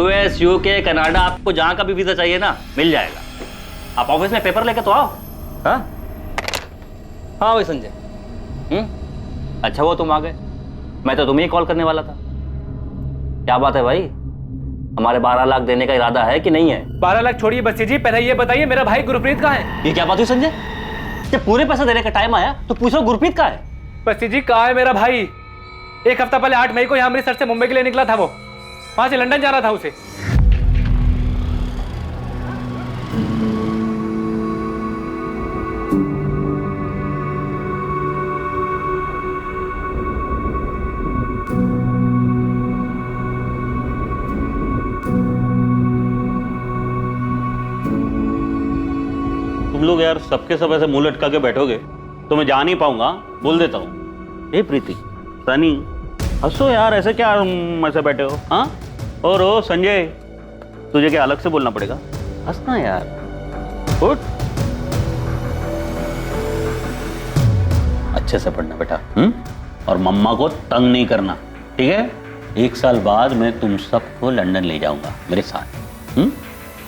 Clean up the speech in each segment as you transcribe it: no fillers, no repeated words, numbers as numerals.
US, UK, Canada, आपको जहां का भी वीजा चाहिए ना मिल जाएगा। आप ऑफिस में पेपर लेके तो आओ। हाँ हाँ भाई संजय। अच्छा वो तुम आ गए, मैं तो तुम्हें ही कॉल करने वाला था। क्या बात है भाई, हमारे 12 लाख देने का इरादा है कि नहीं है? 12 लाख छोड़िए बस्सी जी, पहले ये बताइए मेरा भाई गुरप्रीत कहाँ है? ये क्या बात हुई संजय, जब पूरे पैसे देने का टाइम आया तो पूछो गुरप्रीत कहाँ है? बस्सी जी कहाँ है मेरा भाई? एक हफ्ता पहले 8 मई को यहाँ अमृतसर से मुंबई के लिए निकला था, वो वहां से लंदन जाना था उसे। तुम लोग यार सबके सब ऐसे मुंह लटका के बैठोगे तो मैं जा नहीं पाऊंगा, बोल देता हूँ। हे प्रीति, सनी, हंसो यार, ऐसे क्या ऐसे बैठे हो? हाँ, और ओ संजय, तुझे क्या अलग से बोलना पड़ेगा? हंसना यार, उठ। अच्छे से पढ़ना बेटा, और मम्मा को तंग नहीं करना, ठीक है? 1 साल बाद मैं तुम सबको लंदन ले जाऊंगा मेरे साथ।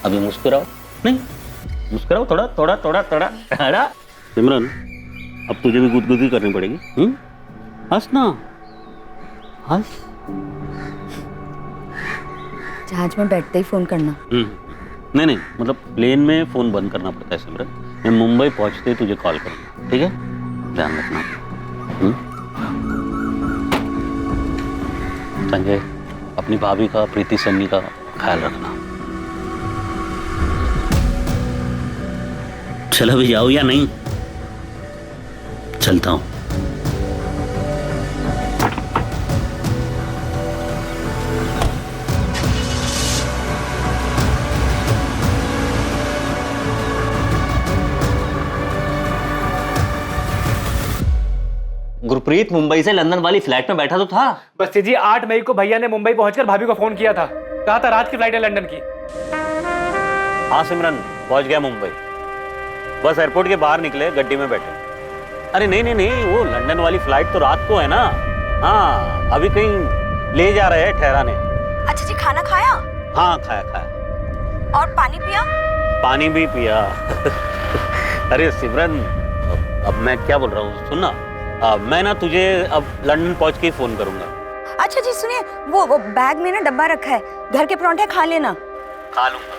अभी मुस्कुराओ, नहीं मुस्कुराओ, थोड़ा थोड़ा थोड़ा थोड़ा थोड़ा। सिमरन, अब तुझे भी गुदगुदी करनी पड़ेगी। हंसना, हंस। जहाज में बैठते ही फोन करना। नहीं नहीं, मतलब प्लेन में फोन बंद करना पड़ता है सिमरन। मैं मुंबई पहुंचते ही तुझे कॉल करूंगा, ठीक है? ध्यान रखना। संजय, अपनी भाभी का, प्रीति सन्नी का ख्याल रखना। चलो भी जाओ या नहीं? चलता हूं। गुरप्रीत मुंबई से लंदन वाली फ्लाइट में बैठा तो था। बस्सी जी 8 मई को भैया ने मुंबई पहुंचकर भाभी को फोन किया था, कहा था रात की फ्लाइट है लंदन की। हाँ सिमरन, पहुंच गया मुंबई। बस एयरपोर्ट के बाहर निकले, गड्डी में बैठे। अरे नहीं नहीं नहीं, वो लंदन वाली फ्लाइट तो रात को है ना। हाँ, अभी कहीं ले जा रहे हैं ठहराने। अच्छा जी, खाना खाया? हाँ खाया खाया। और पानी पिया? पानी भी पिया। अरे सिमरन, अब मैं क्या बोल रहा हूँ, सुन ना, मैं ना तुझे अब लंदन पहुंच के ही फोन करूंगा। अच्छा जी सुनिए, वो बैग में ना डब्बा रखा है, घर के परांठे खा लेना। खा लूंगा।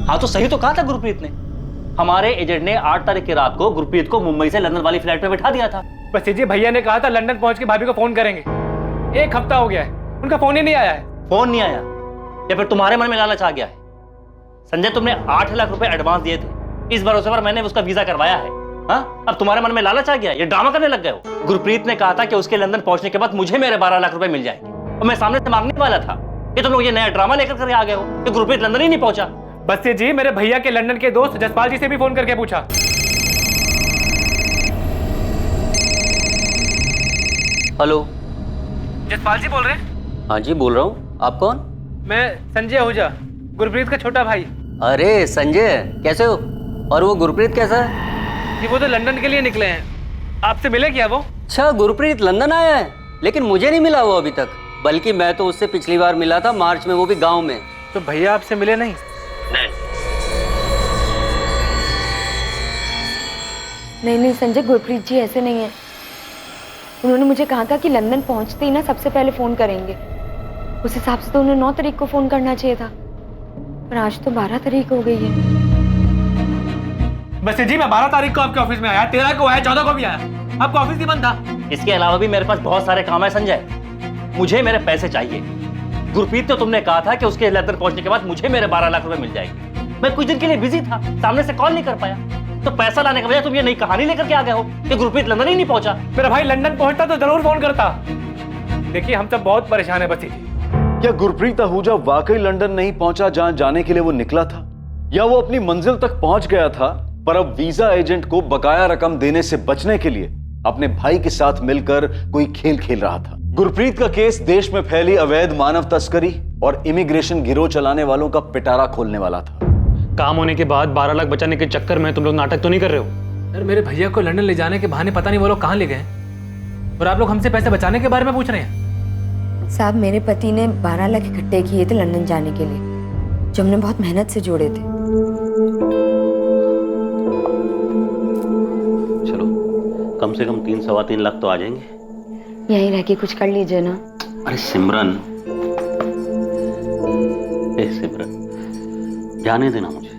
हाँ तो सही तो कहा था गुरप्रीत ने। हमारे एजेंट ने 8 तारीख की रात को गुरप्रीत को मुंबई से लंदन वाली फ्लाइट में बैठा दिया था। बस्सी जी भैया ने कहा था लंदन पहुंच के भाभी को फोन करेंगे। 1 हफ्ता हो गया है, उनका फोन ही नहीं आया है। फोन नहीं आया या फिर तुम्हारे मन में लालच आ गया है? संजय, तुमने 8 लाख रुपए एडवांस दिए थे, इस भरोसे पर मैंने उसका वीजा करवाया है। हाँ, अब तुम्हारे मन में लालच आ गया, ये ड्रामा करने लग गए हो। गुरप्रीत ने कहा था कि उसके लंदन पहुंचने के बाद मुझे मेरे 12 लाख रुपए मिल जाएंगे, और मैं सामने से मांगने वाला था कि तुम लोग ये नया ड्रामा लेकर आ गए हो कि गुरप्रीत लंदन ही नहीं पहुंचा। बस्सी जी, मेरे भैया के लंदन के दोस्त जसपाल जी से भी फोन करके पूछा। हेलो, जसपाल जी बोल रहे हैं? हाँ जी बोल रहा हूँ, आप कौन? मैं संजय आहूजा, गुरप्रीत का छोटा भाई। अरे संजय, कैसे हो? और वो गुरप्रीत कैसा है? जी वो तो लंदन के लिए निकले हैं, आपसे मिले क्या वो? अच्छा, गुरप्रीत लंदन आया है, लेकिन मुझे नहीं मिला वो अभी तक। बल्कि मैं तो उससे पिछली बार मिला था मार्च में, वो भी गाँव में। तो भैया आपसे मिले नहीं? नहीं संजय, गुरप्रीत जी ऐसे नहीं है। उन्होंने मुझे कहा था कि लंदन पहुंचते ही ना सबसे पहले फोन करेंगे। उस हिसाब से तो उन्हें 9 तारीख को फोन करना चाहिए था, पर आज तो 12 तारीख हो गई है। बस्सी जी मैं 12 तारीख को आपके ऑफिस में आया, 13 को आया, 14 को भी आया, आपका ऑफिस ही बंद था। इसके अलावा भी मेरे पास बहुत सारे काम है संजय, मुझे मेरे पैसे चाहिए। गुरप्रीत तो तुमने कहा था कि उसके लंदन पहुंचने के बाद मुझे मेरे 12 लाख रुपए मिल जाएंगे। मैं कुछ दिन के लिए बिजी था, सामने से कॉल नहीं कर पाया, तो पैसा लाने के बजाय तुम ये नई कहानी लेकर के आ गए हो कि गुरप्रीत लंदन ही नहीं पहुंचा। मेरा भाई लंदन पहुंचता तो जरूर फोन करता। देखिए हम सब बहुत परेशान है बस्सी जी। क्या गुरप्रीत आहूजा वाकई लंदन नहीं पहुंचा जहां जाने के लिए वो निकला था, या वो अपनी मंजिल तक पहुंच गया था पर अब वीजा एजेंट को बकाया रकम देने से बचने के लिए अपने भाई के साथ मिलकर कोई खेल खेल रहा था? गुरप्रीत का केस देश में फैली अवैध मानव तस्करी और इमिग्रेशन गिरोह चलाने वालों का पिटारा खोलने वाला था। काम होने के बाद 12 लाख बचाने के चक्कर में तुम लोग नाटक तो नहीं कर रहे हो? यार मेरे भैया को लंदन ले जाने के बहाने पता नहीं वो लोग कहाँ ले गए हैं और आप लोग हमसे पैसे बचाने के बारे में पूछ रहे हैं। साहब, मेरे पति ने 12 लाख इकट्ठे किए थे लंदन जाने के लिए, जो हमने बहुत मेहनत से जोड़े थे। चलो कम से कम 3-3.25 लाख तो आ जाएंगे। यहीं रह के कुछ कर लीजिए ना। अरे सिमरन, सिमरन जाने देना मुझे।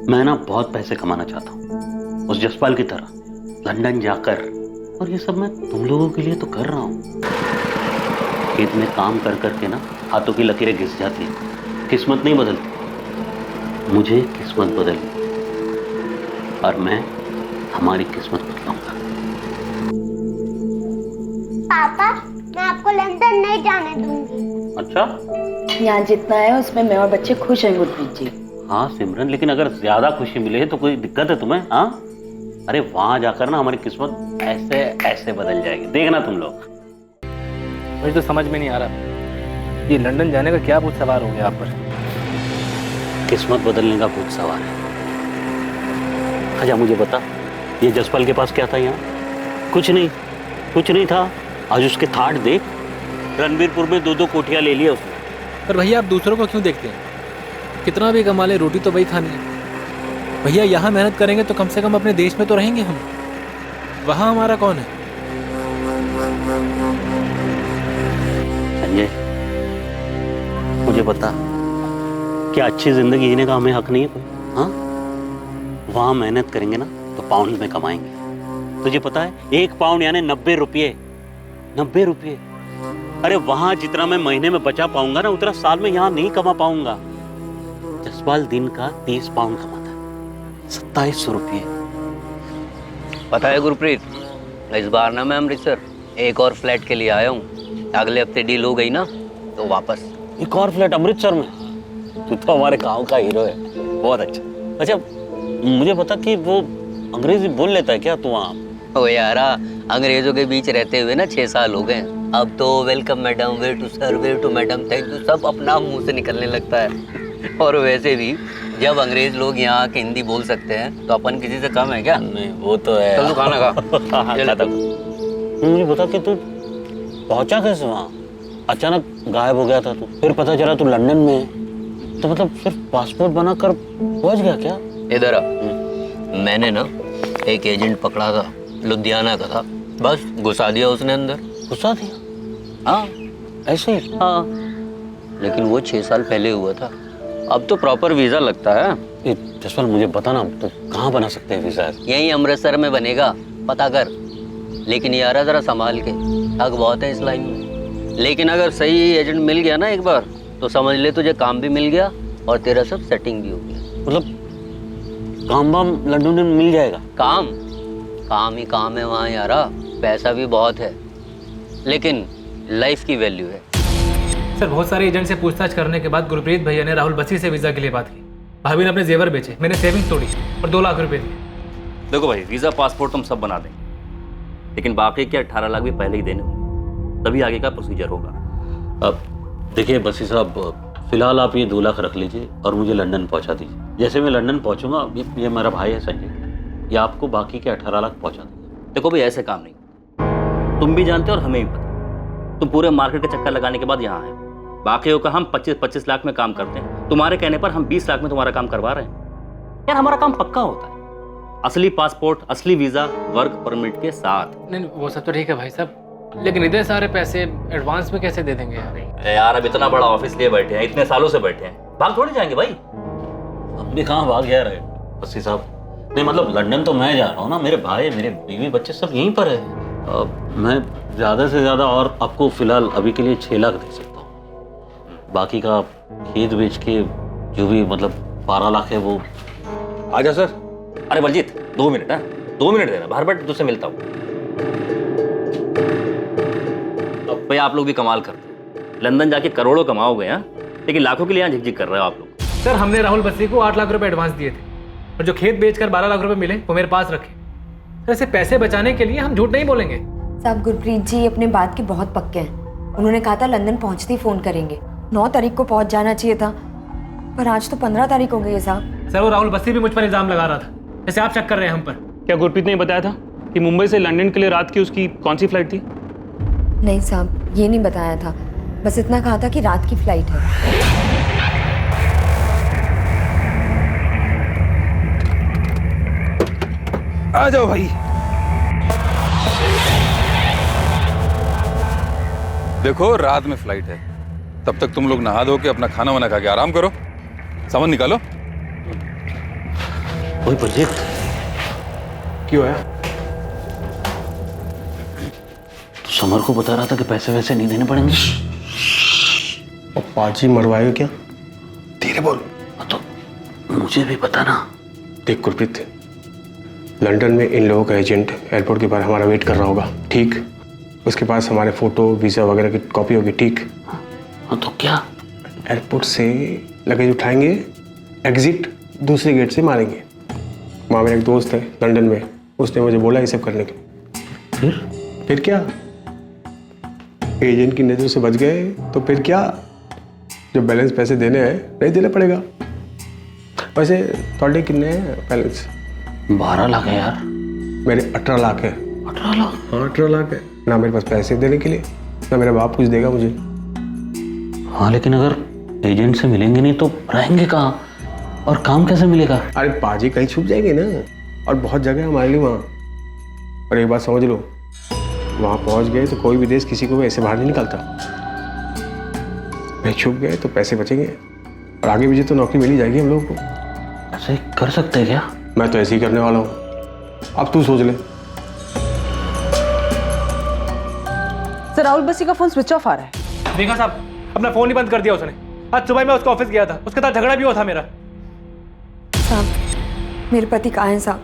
मैं ना बहुत पैसे कमाना चाहता हूँ उस जसपाल की तरह लंदन जाकर, और ये सब मैं तुम लोगों के लिए तो कर रहा हूँ। खेत में काम कर करके ना हाथों की लकीरें घिस जाती हैं, किस्मत नहीं बदलती। मुझे किस्मत बदलनी और मैं हमारी किस्मत बदलाऊंगा। पापा, मैं आपको लंदन नहीं जाने दूंगी। अच्छा, यहाँ जितना है उसमें मैं और बच्चे खुश हैं गुरप्रीत जी। हाँ सिमरन, लेकिन अगर ज्यादा खुशी मिले तो कोई दिक्कत है तुम्हें? हाँ, अरे वहां जाकर ना हमारी किस्मत ऐसे ऐसे बदल जाएगी, देखना तुम लोग। मुझे तो समझ में नहीं आ रहा ये लंदन जाने का क्या भूत सवार हो गया आप पर। किस्मत बदलने का भूत सवार है। अच्छा मुझे बता, ये जसपाल के पास क्या था यहाँ? कुछ नहीं था। आज उसके थाट देख, रणबीरपुर में 2-2 कोठियां ले लिया उसने। पर भैया आप दूसरों को क्यों देखते हैं? कितना भी कमा ले, रोटी तो वही खानी है। भैया यहाँ मेहनत करेंगे तो कम से कम अपने देश में तो रहेंगे हम। वहाँ हमारा कौन है? संजय मुझे बता, क्या अच्छी जिंदगी जीने का हमें हक नहीं है कोई? हाँ, वहां मेहनत करेंगे ना तो पाउंड में कमाएंगे। तुझे पता है 1 पाउंड यानी 90 रुपये। 90 रुपये। अरे वहां जितना मैं महीने में बचा पाऊंगा ना उतना साल में यहाँ नहीं कमा पाऊंगा। जसपाल दिन का 30 पाउंड कमाता है, 2700 रुपये। पता है गुरप्रीत, इस बार ना मैं अमृतसर एक और फ्लैट के लिए आया हूँ। अगले हफ्ते डील हो गई ना तो वापस। एक और फ्लैट अमृतसर में? तू तो हमारे गांव का हीरो है, बहुत अच्छा। अच्छा मुझे बता कि वो अंग्रेजी बोल लेता है क्या तू वहाँ? ओ यारा, अंग्रेजों के बीच रहते हुए ना 6 साल हो गए। अब तो welcome madam, where to sir, where to madam, thank you सब अपना मुंह से निकलने लगता है। और वैसे भी जब अंग्रेज लोग यहाँ के हिंदी बोल सकते हैं तो अपन किसी से कम है क्या? नहीं वो तो है। चल तू खाना खा। मुझे बता कि तू पहुंचा कैसे वहाँ? अचानक गायब हो गया था तू, फिर पता चला तू लंदन में है। तो मतलब सिर्फ पासपोर्ट बनाकर पहुंच गया क्या? इधर आ। मैंने ना एक एजेंट पकड़ा था, लुधियाना का था, बस घुसा दिया उसने अंदर। घुसा दिया? हाँ ऐसे ही? हाँ, लेकिन वो 6 साल पहले हुआ था। अब तो प्रॉपर वीजा लगता है। ये जसपाल मुझे बता ना, तो कहाँ बना सकते हैं वीजा? यहीं अमृतसर में बनेगा, पता कर। लेकिन यार जरा संभाल के, ठग बहुत है इस लाइन में। लेकिन अगर सही एजेंट मिल गया ना एक बार तो समझ ले तुझे काम भी मिल गया और तेरा सब सेटिंग भी हो गया। मतलब काम वाम लंदन में मिल जाएगा? काम ही काम है वहाँ यारा, पैसा भी बहुत है लेकिन लाइफ की वैल्यू है। सर बहुत सारे एजेंट से पूछताछ करने के बाद गुरप्रीत भैया ने राहुल बसी से वीजा के लिए बात की। भाभी ने अपने जेवर बेचे, मैंने सेविंग्स तोड़ी और 2 लाख रुपए दिए। देखो भाई, वीजा पासपोर्ट तुम सब बना देंगे, लेकिन बाकी के 18 लाख भी पहले ही देने होंगे, तभी आगे का प्रोसीजर होगा। अब देखिए बसी साहब, फिलहाल आप ये 2 लाख रख लीजिए और मुझे लंदन पहुंचा दीजिए। जैसे मैं लंदन पहुंचूंगा, ये मेरा भाई है संजय, ये आपको बाकी के 18 लाख पहुंचा देंगे। देखो भाई, ऐसे काम नहीं, तुम भी जानते हो और हमें भी पता। तुम पूरे मार्केट का चक्कर लगाने के बाद यहाँ आए, बाकियों का हम 25-25 लाख में काम करते हैं, तुम्हारे कहने पर हम 20 लाख में तुम्हारा काम करवा रहे हैं। यार हमारा काम पक्का होता है, असली पासपोर्ट, असली वीजा, वर्क परमिट के साथ। नहीं वो सब तो ठीक है भाई साहब, लेकिन इतने सारे पैसे एडवांस में कैसे दे देंगे यार? यार अब इतना बड़ा ऑफिस लिए बैठे हैं, इतने सालों से बैठे हैं, भाग थोड़ी जाएंगे भाई। अब भी कहाँ भाग जा रहे बसी साहब? नहीं मतलब लंदन तो मैं जा रहा हूँ ना, मेरे भाई, मेरे बीवी, बच्चे सब यहीं पर है। मैं ज़्यादा से ज़्यादा और आपको फिलहाल अभी के लिए 6 लाख दे सकता हूँ। बाकी का खेत बेच के जो भी मतलब 12 लाख है वो। आजा सर। अरे बलजीत 2 मिनट है, 2 मिनट देना, बाहर बैठ तुझसे मिलता हूँ। अब भाई आप लोग भी कमाल करते हैं, लंदन जाके करोड़ों कमाओगे हैं, लेकिन लाखों के लिए यहाँ झिकझिक कर रहे हो आप लोग। सर हमने राहुल बसी को 8 लाख रुपए एडवांस दिए थे और जो खेत बेचकर 12 लाख रुपए मिले वो मेरे पास रखे। सर ऐसे पैसे बचाने के लिए हम झूठ नहीं बोलेंगे, साहब गुरप्रीत जी अपने बात के बहुत पक्के हैं। उन्होंने कहा था लंदन पहुंचते ही फोन करेंगे। 9 तारीख को पहुंच जाना चाहिए था, पर आज तो 15 तारीख हो गई है साहब। सर वो राहुल बस्सी भी मुझ पर इल्जाम लगा रहा था, जैसे आप शक कर रहे हैं हम पर। क्या गुरप्रीत ने बताया था कि मुंबई से लंदन के लिए रात की उसकी कौन सी फ्लाइट थी? नहीं साहब, ये नहीं बताया था, बस इतना कहा था कि रात की फ्लाइट है। आ जाओ भाई। देखो रात में फ्लाइट है, तब तक तुम लोग नहा धो के अपना खाना वाना खा के आराम करो। सामान निकालो। कोई प्रोजेक्ट क्यों है? तो समर को बता रहा था कि पैसे वैसे नहीं देने पड़ेंगे। और पाजी मरवाएगा क्या? धीरे बोल। तो मुझे भी पता ना। देख गुरप्रीत, लंदन में इन लोगों का एजेंट एयरपोर्ट के बाहर हमारा वेट कर रहा होगा, ठीक? उसके पास हमारे फोटो वीज़ा वगैरह की कॉपी होगी, ठीक? हाँ तो क्या? एयरपोर्ट से लगेज उठाएंगे, एग्जिट दूसरे गेट से मारेंगे। वहाँ मेरा एक दोस्त है लंदन में, उसने मुझे बोला ये सब करने के। फिर क्या? एजेंट की नज़र से बच गए तो फिर क्या? जो बैलेंस पैसे देने हैं नहीं देना पड़ेगा। वैसे थोड़े कितने हैं बैलेंस? 12 लाख है यार। मेरे 18 लाख है। 18 लाख? हाँ 18 लाख है। ना मेरे पास पैसे देने के लिए, ना मेरा बाप कुछ देगा मुझे। हाँ लेकिन अगर एजेंट से मिलेंगे नहीं तो रहेंगे कहाँ और काम कैसे मिलेगा? अरे पाजी कहीं छुप जाएंगे ना, और बहुत जगह है हमारे लिए वहाँ। और एक बात समझ लो, वहाँ पहुँच गए तो कोई भी देश किसी को भी ऐसे बाहर नहीं निकालता। नहीं छुप गए तो पैसे बचेंगे, और आगे भी तो नौकरी मिल ही जाएगी हम लोगों को। ऐसे कर सकते हैं क्या? मैं तो ऐसे ही करने वाला हूँ, अब तू सोच ले। सर राहुल बस्सी का फोन स्विच ऑफ आ रहा है। देखा साहब, अपना फोन ही बंद कर दिया उसने। आज सुबह मैं उसका ऑफिस गया था, उसके साथ झगड़ा भी हुआ था मेरा। साहब मेरे पति कहाँ हैं साहब?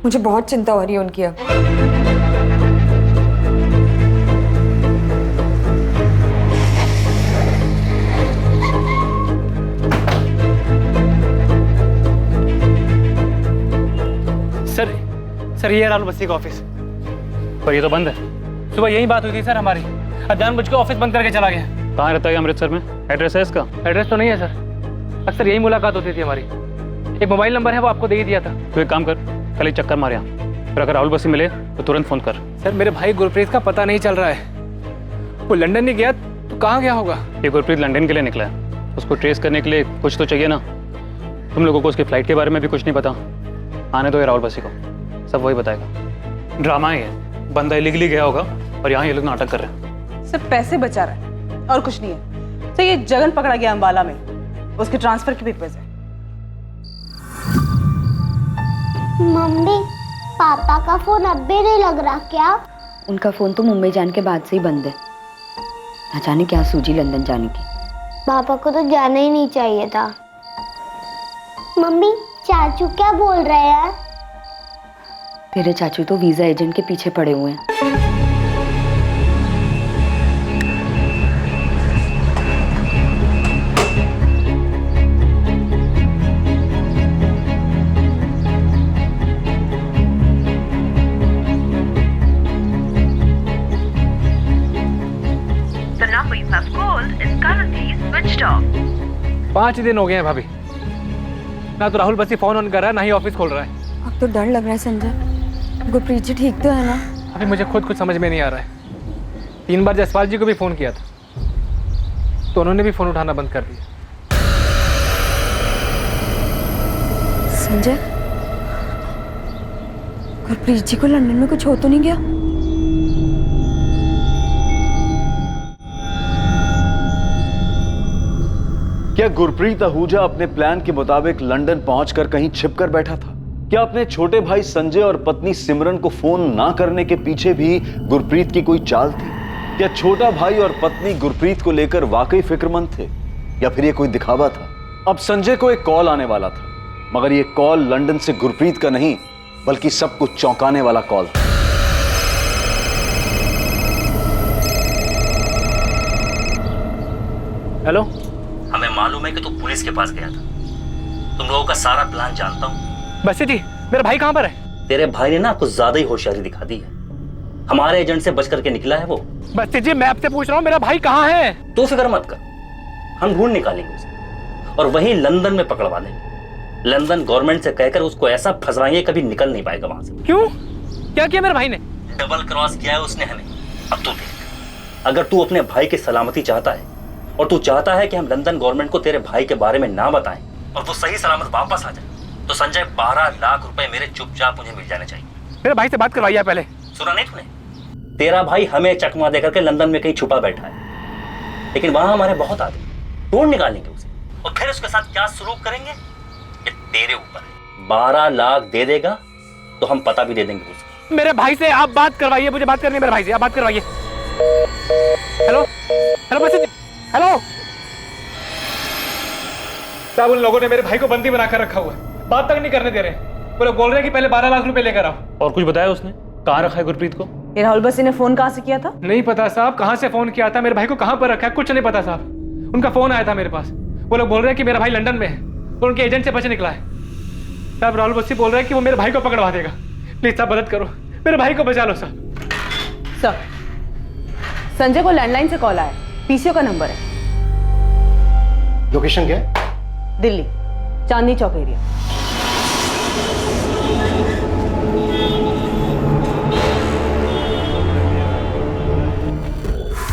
मुझे बहुत चिंता हो रही है उनकी अब। सर ये है राहुल बस्सी का ऑफिस, पर ये तो बंद है। सुबह यही बात हुई थी सर हमारी, अब जानबूझ के ऑफिस बंद करके चला गया। कहाँ रहता है अमृतसर में? एड्रेस है इसका? एड्रेस तो नहीं है सर, अक्सर यही मुलाकात होती थी हमारी। एक मोबाइल नंबर है, वो आपको दे ही दिया था। तो एक काम कर, कल एक चक्कर मार यहाँ, फिर अगर राहुल बस्सी मिले तो तुरंत फोन कर। सर मेरे भाई गुरप्रीत का पता नहीं चल रहा है। वो लंदन नहीं गया तो कहाँ गया होगा? ये गुरप्रीत लंदन के लिए निकला है, उसको ट्रेस करने के लिए कुछ तो चाहिए ना। तुम लोगों को उसकी फ्लाइट के बारे में भी कुछ नहीं पता। आने दो ये राहुल बस्सी को, सब वही बताएगा। ड्रामा ही है, बंदा इलीगली गया होगा और यहाँ ये लोग नाटक कर रहे हैं। सिर्फ पैसे बचा रहा है और कुछ नहीं है। सर ये जगन पकड़ा गया अम्बाला में, उसके ट्रांसफर के पेपर्स हैं। मम्मी पापा का फोन अब भी नहीं लग रहा क्या? उनका फोन तो मुंबई जाने के बाद से ही बंद है। ना जाने क्या सूझी लंदन जाने की। पापा को तो जाना ही नहीं चाहिए था। मम्मी चाचू क्या बोल रहे हैं? तेरे चाचू तो वीजा एजेंट के पीछे पड़े हुए हैं। The number you have called is currently switched off. 5 दिन हो गए हैं भाभी, ना तो राहुल बस्सी फोन ऑन कर रहा है, ना ही ऑफिस खोल रहा है। अब तो डर लग रहा है संजय। गुरप्रीत जी ठीक तो है ना? अभी मुझे खुद कुछ समझ में नहीं आ रहा है। 3 बार जसपाल जी को भी फोन किया था, तो उन्होंने भी फोन उठाना बंद कर दिया। संजय, गुरप्रीत जी को लंदन में कुछ हो तो नहीं गया? क्या गुरप्रीत आहूजा अपने प्लान के मुताबिक लंदन पहुंचकर कहीं छिपकर बैठा था? क्या अपने छोटे भाई संजय और पत्नी सिमरन को फोन ना करने के पीछे भी गुरप्रीत की कोई चाल थी? क्या छोटा भाई और पत्नी गुरप्रीत को लेकर वाकई फिक्रमंद थे, या फिर ये कोई दिखावा था? अब संजय को एक कॉल आने वाला था, मगर ये कॉल लंदन से गुरप्रीत का नहीं बल्कि सबको चौंकाने वाला कॉल था। हेलो, हमें मालूम है कि तू पुलिस के पास गया था। तुम लोगों का सारा प्लान जानता हूँ। बस्सी जी, मेरा भाई कहाँ पर है? तेरे भाई ने ना कुछ ज्यादा ही होशियारी दिखा दी है। हमारे एजेंट से बच करके निकला है वो। बस्ती जी मैं आपसे पूछ रहा हूँ मेरा भाई कहाँ है? तू फिक्र मत कर, हम ढूंढ निकालेंगे उसे और वहीं लंदन में पकड़वा देंगे। लंदन गवर्नमेंट से कहकर उसको ऐसा फंसवाएंगे कभी निकल नहीं पाएगा वहां से। क्यों? क्या किया मेरे भाई ने? डबल क्रॉस किया है उसने हमें। अब तू देख, अगर तू अपने भाई की सलामती चाहता है और तू चाहता है कि हम लंदन गवर्नमेंट को तेरे भाई के बारे में ना बताएं और वो सही सलामत वापस आ जाए, तो संजय 12 लाख रुपए मेरे चुपचाप मुझे मिल जाने चाहिए। मेरे भाई से बात करवाइए पहले। सुना नहीं तूने? तेरा भाई हमें चकमा देकर के लंदन में कहीं छुपा बैठा है, लेकिन वहां हमारे बहुत आदमी ढूंढ निकालेंगे उसे और फिर उसके साथ क्या सलूक करेंगे ये तेरे ऊपर है। 12 लाख दे देगा तो हम पता भी दे देंगे उसको। मेरे भाई से आप बात करवाइए, मुझे बात करनी है मेरे भाई से, आप बात करवाइए। हेलो हेलो बस्ती जी, हेलो साहब, उन लोगों ने मेरे भाई को बंदी बनाकर रखा हुआ है, बात तक नहीं करने दे रहे। वो लोग बोल रहे हैं कि पहले 12 लाख रुपए लेकर आओ। और कुछ बताया उसने? कहाँ रखा है गुरप्रीत को? ये राहुल बस्सी ने फोन कहाँ से किया था? नहीं पता साहब, कहाँ से फोन किया था, मेरे भाई को कहाँ पर रखा है कुछ नहीं पता साहब। उनका फोन आया था मेरे पास, वो लोग बोल रहे हैं कि मेरा भाई लंदन में है और उनके एजेंट से बच निकला है। साहब राहुल बस्सी बोल रहे हैं कि वो मेरे भाई को पकड़वा देगा। प्लीज साहब मदद करो, मेरे भाई को बचा लो साहब। सर, संजय को लैंडलाइन से कॉल आया, पीसीओ का नंबर है। लोकेशन क्या है? दिल्ली, चांदनी चौक एरिया।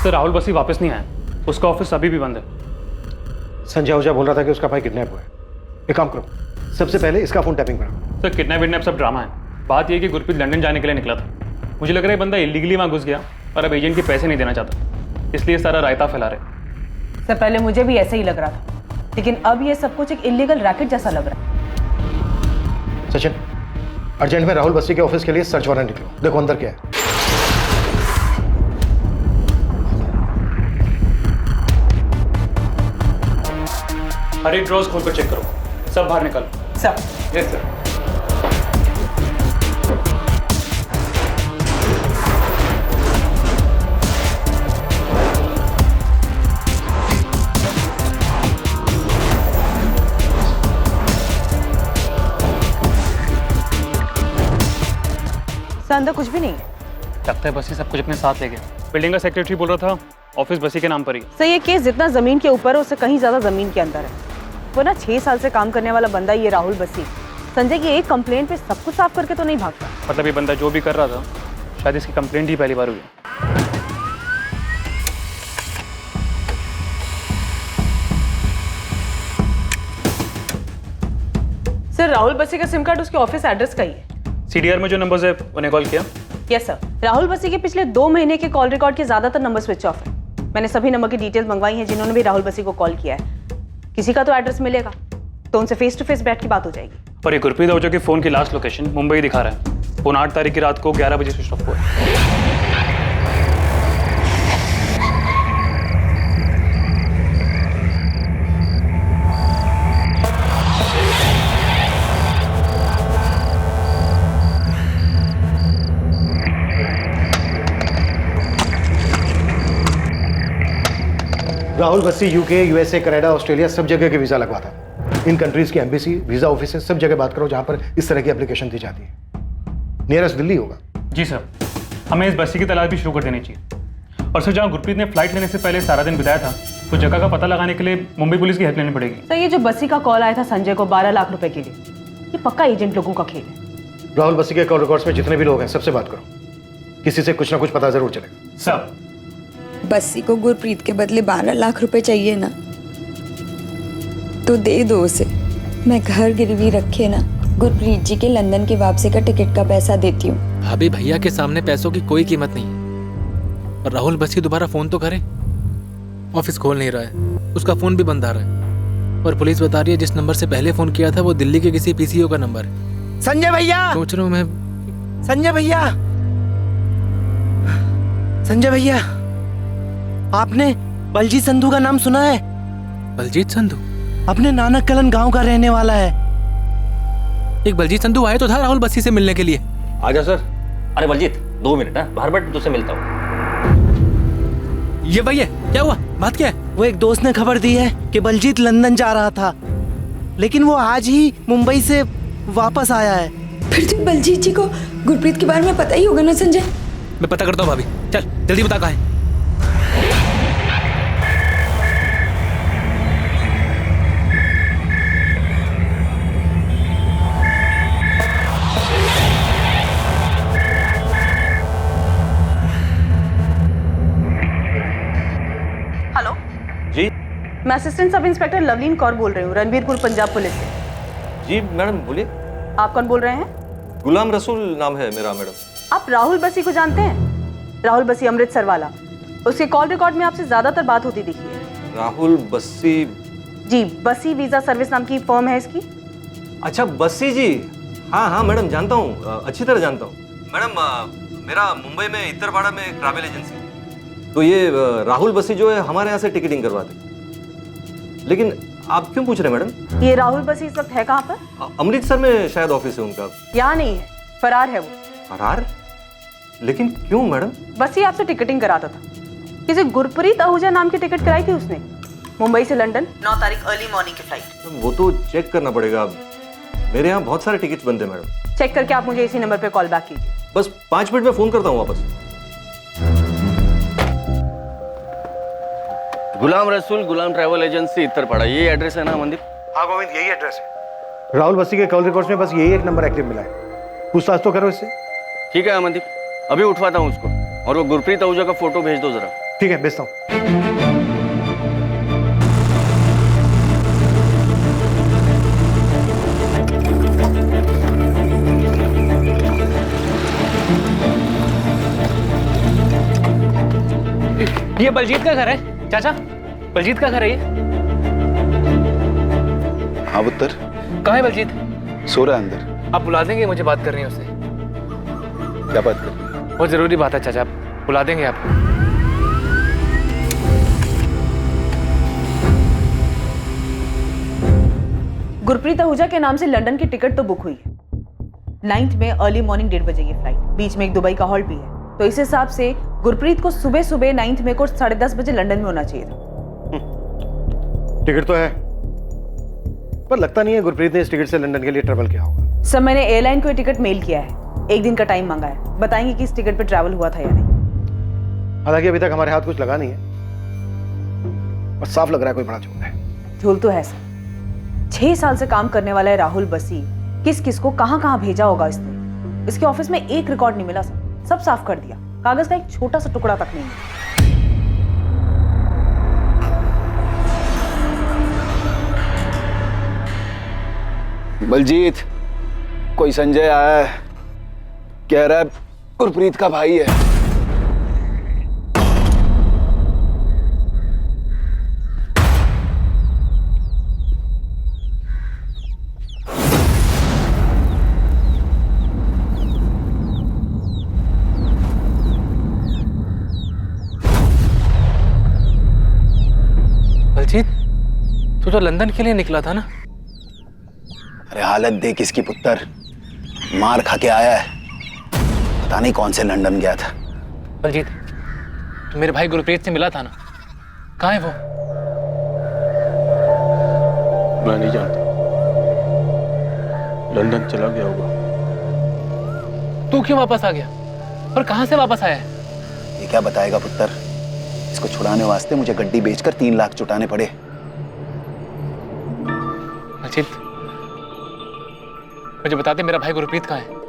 सर राहुल बस्सी वापस नहीं आया, उसका ऑफिस अभी भी बंद है। संजय आहूजा बोल रहा था कि उसका भाई किडनैप हुआ है। एक काम करो, सबसे पहले इसका फोन टैपिंग करो। सर किडनैप विडनैप सब ड्रामा है। बात यह है कि गुरप्रीत लंदन जाने के लिए निकला था। मुझे लग रहा है बंदा इलीगली वहाँ घुस गया और अब एजेंट के पैसे नहीं देना चाहता, इसलिए सारा रायता फैला रहे। सर पहले मुझे भी ऐसे ही लग रहा था, लेकिन अब ये सब कुछ एक इलीगल रैकेट जैसा लग रहा है। सचिन, अर्जेंट में राहुल बस्सी के ऑफिस के लिए सर्च वारंट निकलो, देखो अंदर क्या है। हर एक ड्रॉज खोल कर चेक करो, सब बाहर निकालो। सर। Yes sir. अंदर कुछ भी नहीं है। लगता है बस्सी सब कुछ अपने साथ ले गया। बिल्डिंग का सेक्रेटरी बोल रहा था ऑफिस बस्सी के नाम पर ही। सर ये केस जितना जमीन के ऊपर है उससे कहीं ज्यादा जमीन के अंदर है। वो ना 6 साल से काम करने वाला बंदा ये राहुल बस्सी संजय की एक कंप्लेंट पे सब कुछ साफ करके तो नहीं भागता। मतलब ये बंदा जो भी कर रहा था शायद इसकी कंप्लेंट ही पहली बार हुई। सर राहुल बस्सी का सिम कार्ड उसके ऑफिस एड्रेस का ही है। सीडीआर में जो नंबर्स है उन्हें कॉल किया? Yes sir. राहुल बस्सी के पिछले 2 महीने के कॉल रिकॉर्ड के ज्यादातर नंबर स्विच ऑफ है। मैंने सभी नंबर की डिटेल्स मंगवाई हैं जिन्होंने भी राहुल बस्सी को कॉल किया है। किसी का तो एड्रेस मिलेगा तो उनसे फेस टू फेस बैठ के बात हो जाएगी। और ये गुरप्रीत आहूजा के फोन की लास्ट लोकेशन मुंबई दिखा रहा है। फोन 8 तारीख की रात को 11 बजे स्विच ऑफ हुआ है। Rahul Bassi UK, USA, Canada, Australia सब जगह के वीजा लगवाता है। इन कंट्रीज की एम्बेसी, वीजा ऑफिस सब जगह बात करो जहां पर इस तरह की एप्लीकेशन दी जाती है। नियरेस्ट दिल्ली होगा। जी सर, हमें इस बस्सी की तलाश भी शुरू कर देनी चाहिए। और सर जहाँ गुरप्रीत ने फ्लाइट लेने से पहले सारा दिन बिताया था तो जगह का पता लगाने के लिए मुंबई पुलिस की हेल्प लेनी पड़ेगी। सर ये जो बस्सी का कॉल आया था संजय को 12 लाख रुपए के लिए, ये पक्का एजेंट लोगों का खेल है। राहुल बस्सी के कॉल रिकॉर्ड्स में जितने भी लोग हैं सबसे बात करो, किसी से कुछ ना कुछ पता जरूर चलेगा। सर बस्सी को गुरप्रीत के बदले 12 लाख रुपए चाहिए ना, तो दे दो उसे। मैं घर गिरवी रखे ना गुरप्रीत जी के लंदन की वापसी का टिकट का पैसा देती हूँ। भाभी भैया के सामने पैसों की कोई कीमत नहीं। और राहुल बस्सी दोबारा फोन तो करे, ऑफिस खोल नहीं रहा है, उसका फोन भी बंद आ रहा है। और पुलिस बता रही है जिस नंबर से पहले फोन किया था वो दिल्ली के किसी पीसीओ का नंबर है। संजय भैया, सोच रहा हूँ मैं। संजय भैया, संजय भैया, आपने बलजीत संधू का नाम सुना है? बलजीत संधू अपने नानक कलन गांव का रहने वाला है। एक बलजीत संधू आया तो था राहुल बस्सी से मिलने के लिए। आजा सर। अरे बलजीत 2 मिनट ना, बाहर बैठ, तुझसे मिलता हूँ। ये भैया क्या हुआ, बात क्या है? वो एक दोस्त ने खबर दी है कि बलजीत लंदन जा रहा था, लेकिन वो आज ही मुंबई से वापस आया है। फिर तो बलजीत जी को गुरप्रीत के बारे में पता ही होगा ना संजय। मैं पता करता हूँ भाभी, चल जल्दी बता कहाँ है। हेलो जी मैं assistant sub inspector Lovleen Kaur बोल रही हूँ, रणबीरपुर पंजाब पुलिस से। जी मैडम बोलिए। आप कौन बोल रहे हैं? गुलाम रसूल नाम है मेरा मैडम। आप राहुल बसी को जानते हैं? राहुल बसी अमृतसर वाला, उसके कॉल रिकॉर्ड में आपसे ज्यादातर बात होती दिखी है। राहुल बस्सी? जी, बसी वीजा सर्विस नाम की फर्म है इसकी। अच्छा बस्सी जी, हाँ हाँ मैडम जानता हूँ, अच्छी तरह जानता हूँ मैडम। मेरा मुंबई में इतरवाड़ा में एक ट्रैवल एजेंसी है, तो ये राहुल बस्सी जो है हमारे यहाँ से टिकटिंग करवाते। लेकिन आप क्यों पूछ रहे हैं मैडम? ये राहुल बसी इस वक्त है कहाँ पर? अमृतसर में शायद ऑफिस है उनका। यहाँ नहीं है, फरार है वो। फरार? लेकिन क्यों मैडम? बसी आपसे टिकटिंग कराता था, किसी गुरप्रीत आहूजा नाम की टिकट कराई थी उसने, मुंबई से लंदन 9 तारीख अर्ली मॉर्निंग की फ्लाइट। वो तो चेक करना पड़ेगा, मेरे यहाँ बहुत सारे टिकट्स बनते हैं मैडम। चेक करके आप मुझे इसी नंबर पे कॉल बैक कीजिए। बस 5 मिनट में फोन करता हूँ वापस। गुलाम रसूल, गुलाम ट्रैवल एजेंसी इतरपाड़ा, ये एड्रेस है ना मंदिर? हाँ गोविंद, यही एड्रेस है। राहुल बस्सी के कॉल रिकॉर्ड्स में बस यही एक नंबर एक्टिव मिला है, पूछताछ तो करो इससे। ठीक है अमनदीप, अभी उठवाता हूँ उसको, और वो गुरप्रीत आहूजा का फोटो भेज दो जरा। ठीक है, भेजता हूँ। ये बलजीत का घर है चाचा, बलजीत का घर है ये। हाँ पुत्र। कहाँ है बलजीत? सो रहा है अंदर। आप बुला देंगे, मुझे बात करनी है उससे। क्या बात कर? बहुत जरूरी बात है चाचा, आप बुला देंगे आप? गुरप्रीत आहूजा के नाम से लंदन की टिकट तो बुक हुई है, 9th में अर्ली मॉर्निंग 1:30 बजे की फ्लाइट, बीच में एक दुबई का हॉल्ट भी है, तो इस हिसाब से गुरप्रीत को सुबह सुबह 9th में को 10:30 बजे लंदन में होना चाहिए था। टिकट तो है, पर लगता नहीं है गुरप्रीत ने इस टिकट से लंदन के लिए ट्रैवल किया होगा। सर मैंने एयरलाइन को ये टिकट मेल किया है, 1 दिन का टाइम मांगा है, बताएंगे कि इस टिकट पे ट्रैवल हुआ था या नहीं। हालांकि अभी तक हमारे हाथ कुछ लगा नहीं है, और साफ लग रहा है कोई बड़ा झूठ है। झूल तो है सर, 6 साल से काम करने वाला है राहुल बसी, किस किस को कहां कहां भेजा होगा इसने। इसके ऑफिस में एक रिकॉर्ड नहीं मिला सर, सब साफ कर दिया, कागज का एक छोटा सा टुकड़ा तक नहीं है। बलजीत, कोई संजय आया है, कह रहा है गुरप्रीत का भाई है। बलजीत, तू तो लंदन के लिए निकला था ना? अरे हालत देख इसकी पुत्र, मार खा के आया है, पता नहीं कौन से लंदन गया था। बलजीत, तू मेरे भाई गुरप्रीत से मिला था ना, कहाँ है वो? मैं नहीं जानता, लंदन चला गया होगा। तू क्यों वापस आ गया और कहाँ से वापस आया है? ये क्या बताएगा पुत्र, इसको छुड़ाने वास्ते मुझे गड्डी बेचकर 3 लाख जुटाने पड़े। बलजीत, मुझे बता दे मेरा भाई गुरप्रीत कहाँ है?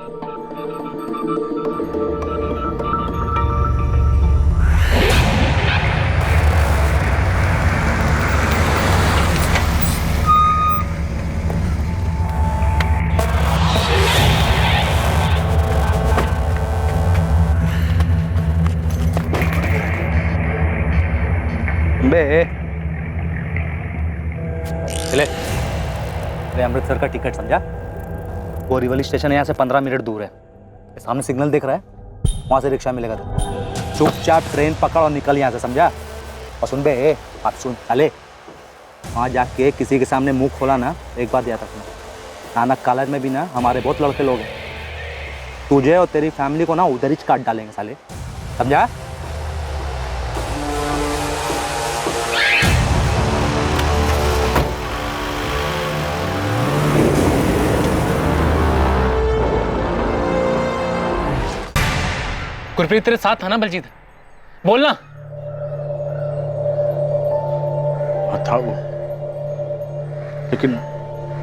चले, अरे अमृतसर का टिकट समझा? वो रिवली स्टेशन यहाँ से 15 मिनट दूर है, सामने सिग्नल दिख रहा है, वहाँ से रिक्शा मिलेगा तो चुपचाप ट्रेन पकड़ और निकल यहाँ से, समझा? और सुन बे, आप सुन, चले वहाँ जाके किसी के सामने मुंह खोला ना, एक बात याद रखना, नानक कॉलेज में भी ना हमारे बहुत लड़के लोग हैं, तुझे और तेरी फैमिली को ना उधर ही काट डालेंगे साले, समझा? गुरप्रीत तेरे साथ था ना बलजीत? बोलना। हाँ था वो, लेकिन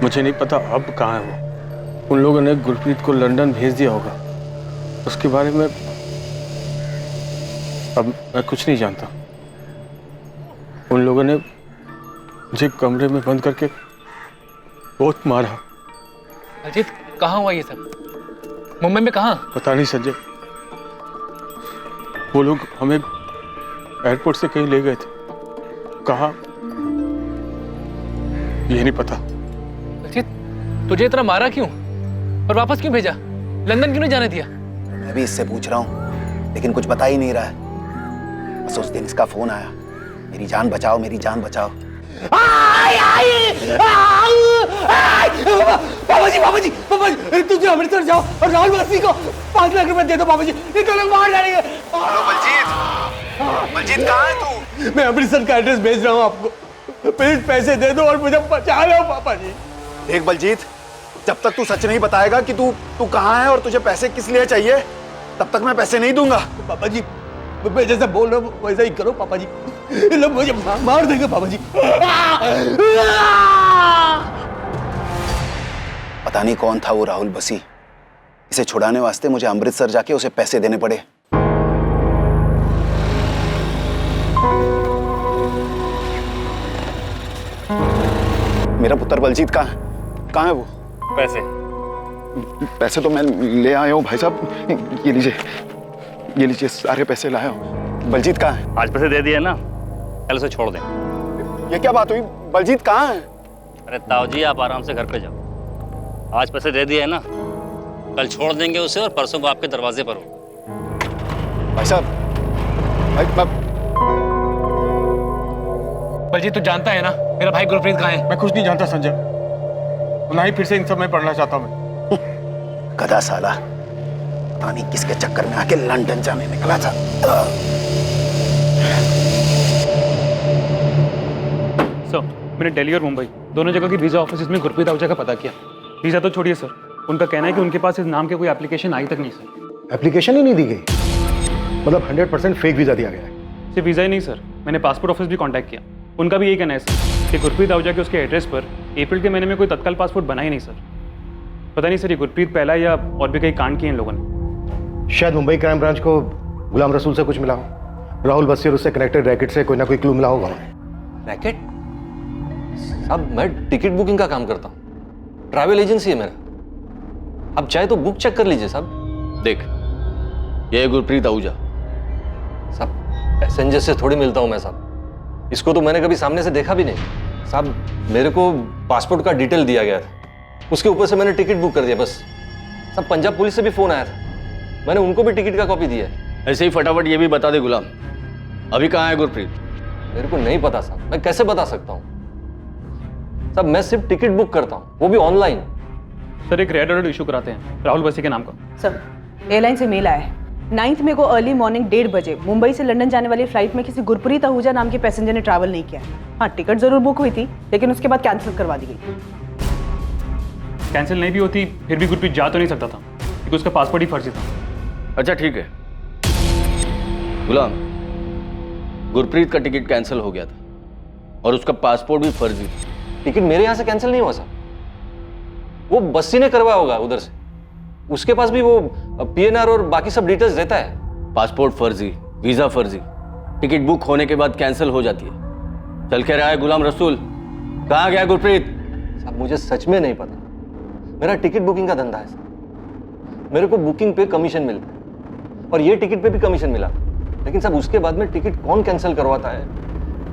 मुझे नहीं पता अब कहाँ है वो। उन लोगों ने गुरप्रीत को लंदन भेज दिया होगा। उसके बारे में अब मैं कुछ नहीं जानता। उन लोगों ने मुझे कमरे में बंद करके बहुत मारा। बलजीत कहाँ हुआ ये सब? मुंबई में कहाँ? पता नहीं संजय, वो लोग हमें एयरपोर्ट से कहीं ले गए थे। कहाँ ये नहीं पता। बलजीत तुझे इतना मारा क्यों और वापस क्यों भेजा? लंदन क्यों नहीं जाने दिया? मैं भी इससे पूछ रहा हूँ, लेकिन कुछ बता ही नहीं रहा है। बस उस दिन इसका फोन आया, मेरी जान बचाओ, मेरी जान बचाओ। पापा जी, तुझे अमृतसर जाओ और राहुल बस्सी को 5 लाख रुपए दे दो पापा जी, ये तो लोग मार डालेंगे। बलजीत कहाँ है तू? मैं अमृतसर का एड्रेस भेज रहा हूँ आपको, प्लीज पैसे दे दो और मुझे बचा लो पापा जी। देख बलजीत, जब तक तू सच नहीं बताएगा कि तू कहाँ है और तुझे पैसे किस लिए चाहिए, तब तक मैं पैसे नहीं दूंगा। पापा जी मैं जैसा बोल रहा हूँ वैसा ही करो पापा जी, ये लोग मुझे मार देंगे पापा जी। पता नहीं कौन था वो राहुल बसी, इसे छुड़ाने वास्ते मुझे अमृतसर जाके उसे पैसे देने पड़े। मेरा पुत्र बलजीत कहाँ है वो? पैसे तो मैं ले आया हूँ भाई साहब, ये लीजिए सारे पैसे लाया हूँ। बलजीत कहाँ है? आज पैसे दे दिए ना, कल उसे छोड़ दें। ये क्या बात हुई? बलजीत कहाँ है? अरे ताऊ जी आप आराम से घर पे जाओ, आज पैसे दे दिए ना, कल छोड़ देंगे उसे और परसों वो आपके दरवाजे पर हो। भाई साहब, बलजीत तू जानता है ना मेरा भाई गुरप्रीत कहाँ है? मैं कुछ नहीं जानता संजय, ना ही फिर से इन सब में पढ़ना चाहता मैं। गधा साला, पता नहीं किसके चक्कर में आके लंदन जाने निकला था। सर मैंने दिल्ली और मुंबई दोनों जगह की वीजा ऑफिस में गुरप्रीत आहूजा का पता किया। वीजा तो छोड़िए सर, उनका कहना है कि उनके पास इस नाम के कोई एप्लीकेशन आई तक नहीं सर। एप्लीकेशन ही नहीं दी गई, मतलब 100% फेक वीजा दिया गया है। सिर्फ वीजा ही नहीं सर, मैंने पासपोर्ट ऑफिस भी कांटेक्ट किया, उनका भी यही कहना है सर कि गुरप्रीत आहूजा के उसके एड्रेस पर अप्रैल के महीने में कोई तत्काल पासपोर्ट बना ही नहीं सर। पता नहीं सर ये गुरप्रीत पहला या और भी कई कांड किए इन लोगों ने। शायद मुंबई क्राइम ब्रांच को गुलाम रसूल से कुछ मिला हो, राहुल बस्सी और उससे कनेक्टेड रैकेट से कोई ना कोई क्लू मिला होगा। रैकेट? साहब मैं टिकट बुकिंग का काम करता हूँ, ट्रैवल एजेंसी है मेरा, आप चाहे तो बुक चेक कर लीजिए साहब। देख ये गुरप्रीत आहूजा साहब, पैसेंजर से थोड़ी मिलता हूँ मैं साहब, इसको तो मैंने कभी सामने से देखा भी नहीं साहब। मेरे को पासपोर्ट का डिटेल दिया गया था, उसके ऊपर से मैंने टिकट बुक कर दिया बस साहब। पंजाब पुलिस से भी फोन आया था, मैंने उनको भी टिकट का कॉपी दिया है। ऐसे ही फटाफट ये भी बता दे गुलाम, अभी कहाँ है गुरप्रीत? मेरे को नहीं पता साहब, मैं कैसे बता सकता हूँ साहब, मैं सिर्फ टिकट बुक करता हूँ, वो भी ऑनलाइन। सर एक रेड अलर्ट इशू कराते हैं राहुल बस्सी के नाम का। सर एयरलाइन से मेल आया है, 9 मई को अर्ली मॉर्निंग 1:30 बजे मुंबई से लंदन जाने वाली फ्लाइट में किसी गुरप्रीत आहूजा नाम के पैसेंजर ने ट्रैवल नहीं किया। हाँ टिकट जरूर बुक हुई थी, लेकिन उसके बाद कैंसिल करवा दी गई। कैंसिल नहीं भी होती फिर भी गुरप्रीत जा तो नहीं सकता था, क्योंकि उसका पासपोर्ट ही फर्जी था। अच्छा ठीक है गुलाम, गुरप्रीत का टिकट कैंसिल हो गया था और उसका पासपोर्ट भी फर्जी था। टिकट मेरे यहाँ से कैंसिल नहीं हुआ साहब, वो बस्सी ने करवाया होगा उधर से, उसके पास भी वो PNR और बाकी सब डिटेल्स रहता है। पासपोर्ट फर्जी, वीजा फर्जी, टिकट बुक होने के बाद कैंसिल हो जाती है। चल के रहा है गुलाम रसूल, कहाँ गया गुरप्रीत? साहब मुझे सच में नहीं पता, मेरा टिकट बुकिंग का धंधा है साहब, मेरे को बुकिंग पे कमीशन मिलता है और ये टिकट पे भी कमीशन मिला, लेकिन साहब उसके बाद में टिकट कौन कैंसिल करवाता है,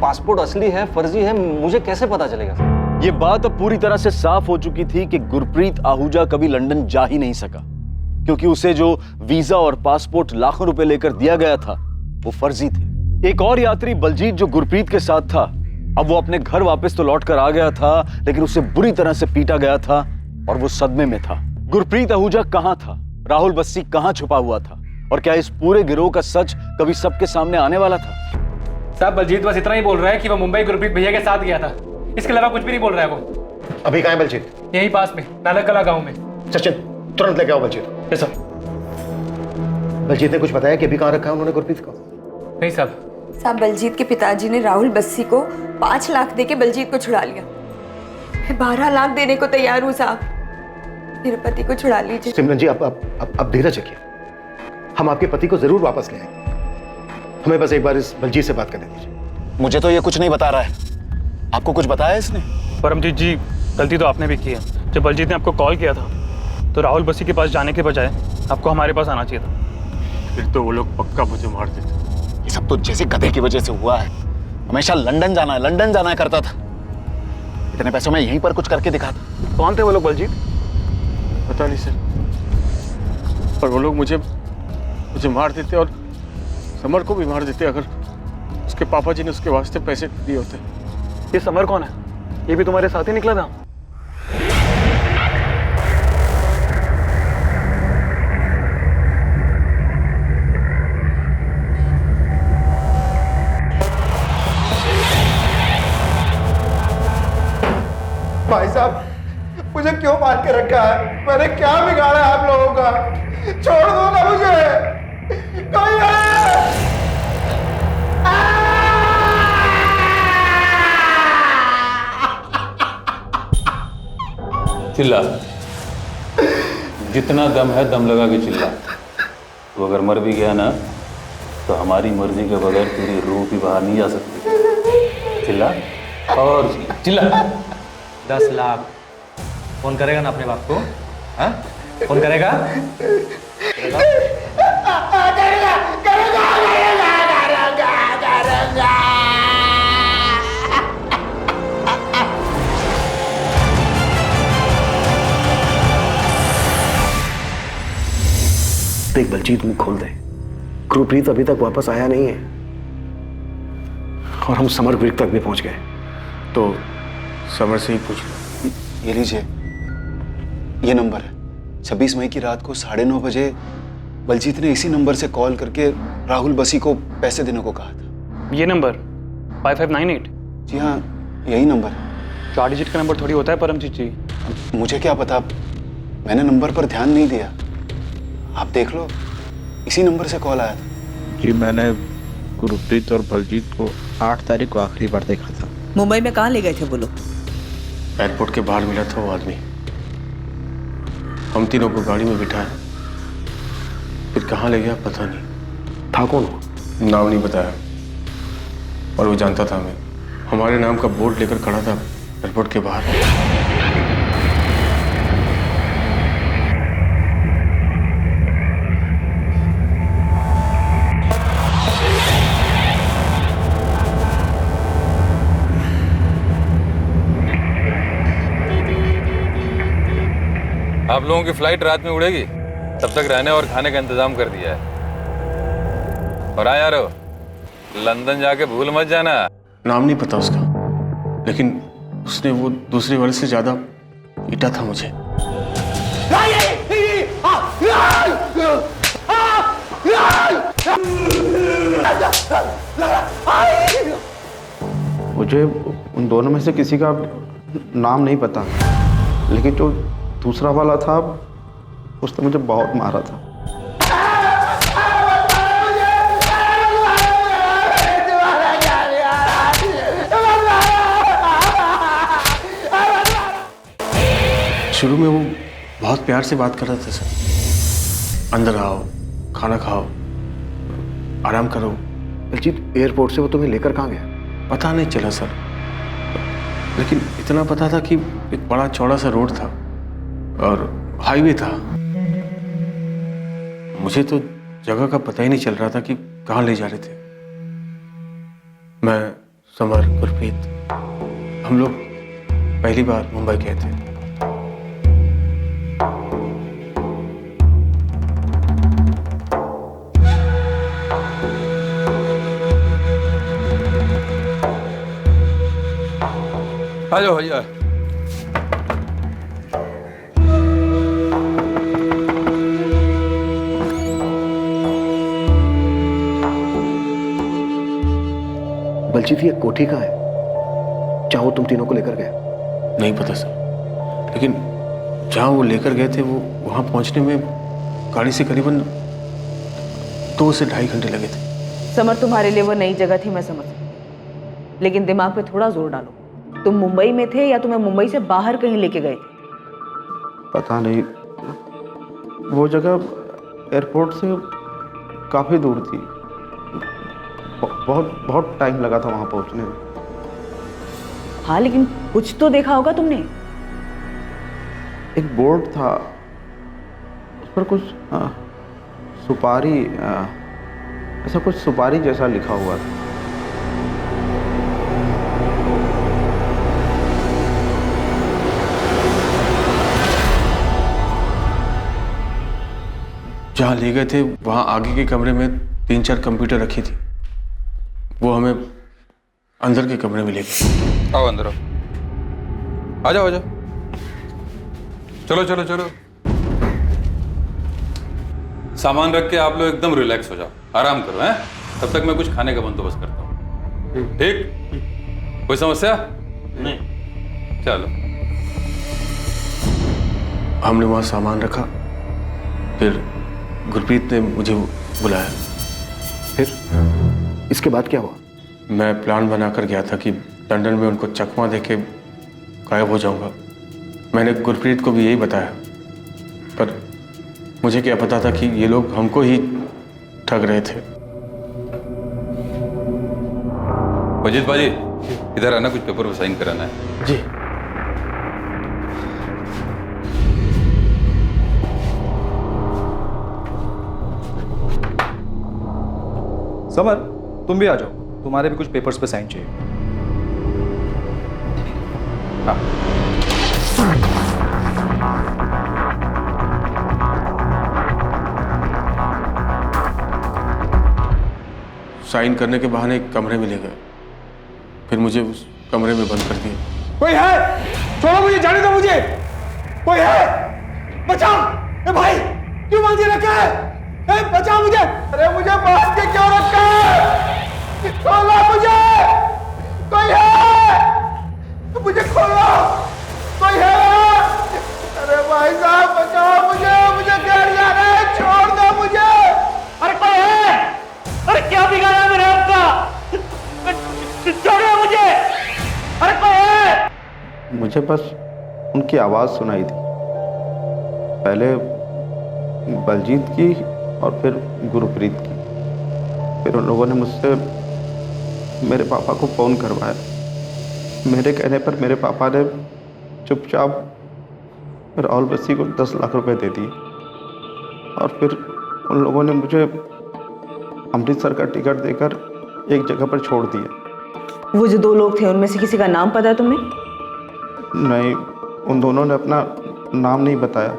पासपोर्ट असली है फर्जी है, मुझे कैसे पता चलेगा साहब? ये बात अब पूरी तरह से साफ हो चुकी थी कि गुरप्रीत आहूजा कभी लंदन जा ही नहीं सका, क्योंकि उसे जो वीजा और पासपोर्ट लाखों रुपए लेकर दिया गया था वो फर्जी थे। एक और यात्री बलजीत जो गुरप्रीत के साथ था, अब वो अपने घर वापस तो लौट कर आ गया था, लेकिन उसे बुरी तरह से पीटा गया था और वो सदमे में था। गुरप्रीत आहूजा कहां था, राहुल बस्सी कहां छुपा हुआ था, और क्या इस पूरे गिरोह का सच कभी सबके सामने आने वाला था? साहब बलजीत बस इतना ही बोल रहा है कि वो मुंबई गुरप्रीत भैया के साथ गया था, इसके अलावा कुछ भी नहीं बोल रहा है वो। अभी कहाँ है बलजीत? यहीं पास में नालकला गांव में। सचिन तुरंत लेके आओ बलजीत। Yes sir. बलजीत ने कुछ बताया कि अभी कहाँ रखा है उन्होंने गुरप्रीत को? नहीं साहब। साहब बलजीत के पिताजी ने राहुल बस्सी को 5 लाख देके बलजीत को छुड़ा लिया। मैं 12 लाख देने को तैयार हूँ साहब, मेरे पति को छुड़ा लीजिए। सिमरन जी आप धीरज रखिए, हम आपके पति को जरूर वापस ले आएंगे। हमें बस एक बार इस बलजीत से बात करने दीजिए। मुझे तो ये कुछ नहीं बता रहा है, आपको कुछ बताया इसने? परमजीत जी, गलती तो आपने भी की है। जब बलजीत ने आपको कॉल किया था तो राहुल बस्सी के पास जाने के बजाय आपको हमारे पास आना चाहिए था। फिर तो वो लोग पक्का मुझे मार देते। ये सब तो जैसे गधे की वजह से हुआ है। हमेशा लंदन जाना है करता था। इतने पैसों में यहीं पर कुछ करके दिखाता। कौन थे वो लोग बलजीत? पता नहीं सर, पर वो लोग मुझे मार देते और समर को भी मार देते अगर उसके पापा जी ने उसके वास्ते पैसे दिए होते। ये समर कौन है? ये भी तुम्हारे साथ ही निकला था? भाई साहब, मुझे क्यों बांध के रखा है? मैंने क्या बिगाड़ा है आप लोगों का? छोड़ दो ना मुझे, कोई है? चिल्ला, जितना दम है दम लगा के चिल्ला। तो अगर मर भी गया ना तो हमारी मर्जी के बगैर तेरी रूह भी बाहर नहीं जा सकती। चिल्ला और चिल्ला। 10 लाख फोन करेगा ना अपने बाप को? हाँ, फोन करेगा? देख बलजीत, मुंह खोल दे। गुरप्रीत अभी तक वापस आया नहीं है और हम समर ब्रिक तक भी पहुंच गए। तो समर से ही पूछ लो। ये लीजिए, ये नंबर है। 26 मई की रात को 9:30 बजे बलजीत ने इसी नंबर से कॉल करके राहुल बसी को पैसे देने को कहा था। ये नंबर 5598? जी हाँ, यही नंबर है। 4 डिजिट का नंबर थोड़ी होता है परमजीत जी। मुझे क्या पता, मैंने नंबर पर ध्यान नहीं दिया। आप देख लो, इसी नंबर से कॉल आया था। जी मैंने गुरप्रीत और बलजीत को 8 तारीख को आखिरी बार देखा था। मुंबई में कहाँ ले गए थे वो लोग? एयरपोर्ट के बाहर मिला था वो आदमी। हम तीनों को गाड़ी में बिठाया, फिर कहाँ ले गया पता नहीं। था कौन? नाम नहीं बताया, और वो जानता था हमें। हमारे नाम का बोर्ड लेकर खड़ा था एयरपोर्ट के बाहर। आप लोगों की फ्लाइट रात में उड़ेगी, तब तक रहने और खाने का इंतजाम कर दिया है। और हाँ यारो, लंदन जाके भूल मत जाना। नाम नहीं पता उसका, लेकिन उसने वो दूसरे वर्ष से ज्यादा पीटा था मुझे। मुझे उन दोनों में से किसी का नाम नहीं पता, लेकिन जो दूसरा वाला था उसने मुझे बहुत मारा था। शुरू में वो बहुत प्यार से बात कर रहा था सर। अंदर आओ, खाना खाओ, आराम करो। बलजीत, एयरपोर्ट से वो तुम्हें लेकर कहाँ गया? पता नहीं चला सर, लेकिन इतना पता था कि एक बड़ा चौड़ा सा रोड था और हाईवे था। मुझे तो जगह का पता ही नहीं चल रहा था कि कहाँ ले जा रहे थे। मैं, समर, गुरप्रीत, हम लोग पहली बार मुंबई गए थे। आ जाओ भैया। बलजीत, ये कोठी कहाँ है जहाँ वो तुम तीनों को लेकर गए? नहीं पता सर, लेकिन जहाँ वो लेकर गए थे वो वहाँ पहुँचने में गाड़ी से करीबन 2 से 2.5 घंटे लगे थे। समर, तुम्हारे लिए वो नई जगह थी, मैं समझ सकती हूँ, लेकिन दिमाग पे थोड़ा जोर डालो। तुम मुंबई में थे या तुम्हें मुंबई से बाहर कहीं लेके गए थे? पता नहीं, वो जगह एयरपोर्ट से काफ़ी दूर थी। बहुत बहुत टाइम लगा था वहाँ पहुँचने में। हाँ, लेकिन कुछ तो देखा होगा तुमने। एक बोर्ड था, उस पर कुछ सुपारी, ऐसा कुछ सुपारी जैसा लिखा हुआ था। जहाँ ले गए थे वहाँ आगे के कमरे में 3-4 कंप्यूटर रखी थी, वो हमें अंदर के कमरे में ले गए। आओ अंदर आओ, आ जाओ आ जाओ, चलो चलो चलो। सामान रख के आप लोग एकदम रिलैक्स हो जाओ, आराम करो हैं। तब तक मैं कुछ खाने का बंदोबस्त करता हूँ। ठीक? कोई समस्या नहीं? चलो। हमने वहाँ सामान रखा, फिर गुरप्रीत ने मुझे बुलाया। फिर इसके बाद क्या हुआ? मैं प्लान बनाकर गया था कि लंदन में उनको चकमा देके गायब हो जाऊंगा। मैंने गुरप्रीत को भी यही बताया, पर मुझे क्या पता था कि ये लोग हमको ही ठग रहे थे। अजीत बाजी, इधर आना, कुछ पेपर पर साइन कराना है। जी। समर, तुम भी आ जाओ, तुम्हारे भी कुछ पेपर्स पे साइन चाहिए। हाँ। साइन करने के बहाने एक कमरे में ले गए, फिर मुझे उस कमरे में बंद कर दिया। कोई है? छोड़ो मुझे, जाने दो मुझे। कोई है? बचाओ! ए भाई, क्यों बांध के रखा है? ए, बचाओ मुझे! अरे मुझे बांध के क्यों रखा है? खोलो मुझे! कोई है? मुझे खोलो! कोई है? अरे भाई साहब, बचाओ मुझे! मुझे गिर जाना है, छोड़ दो मुझे! अरे कोई है? अरे क्या बिगाड़ा है मेरे आपका? छोड़ो मुझे! अरे कोई है? मुझे बस उनकी आवाज़ सुनाई थी, पहले बलजीत की और फिर गुरप्रीत की। फिर उन लोगों ने मुझसे मेरे पापा को फ़ोन करवाया। मेरे कहने पर मेरे पापा ने चुपचाप राहुल बस्सी को 10 लाख रुपए दे दिए, और फिर उन लोगों ने मुझे अमृतसर का टिकट देकर एक जगह पर छोड़ दिया। वो जो 2 लोग थे उनमें से किसी का नाम पता है तुम्हें? नहीं, उन दोनों ने अपना नाम नहीं बताया,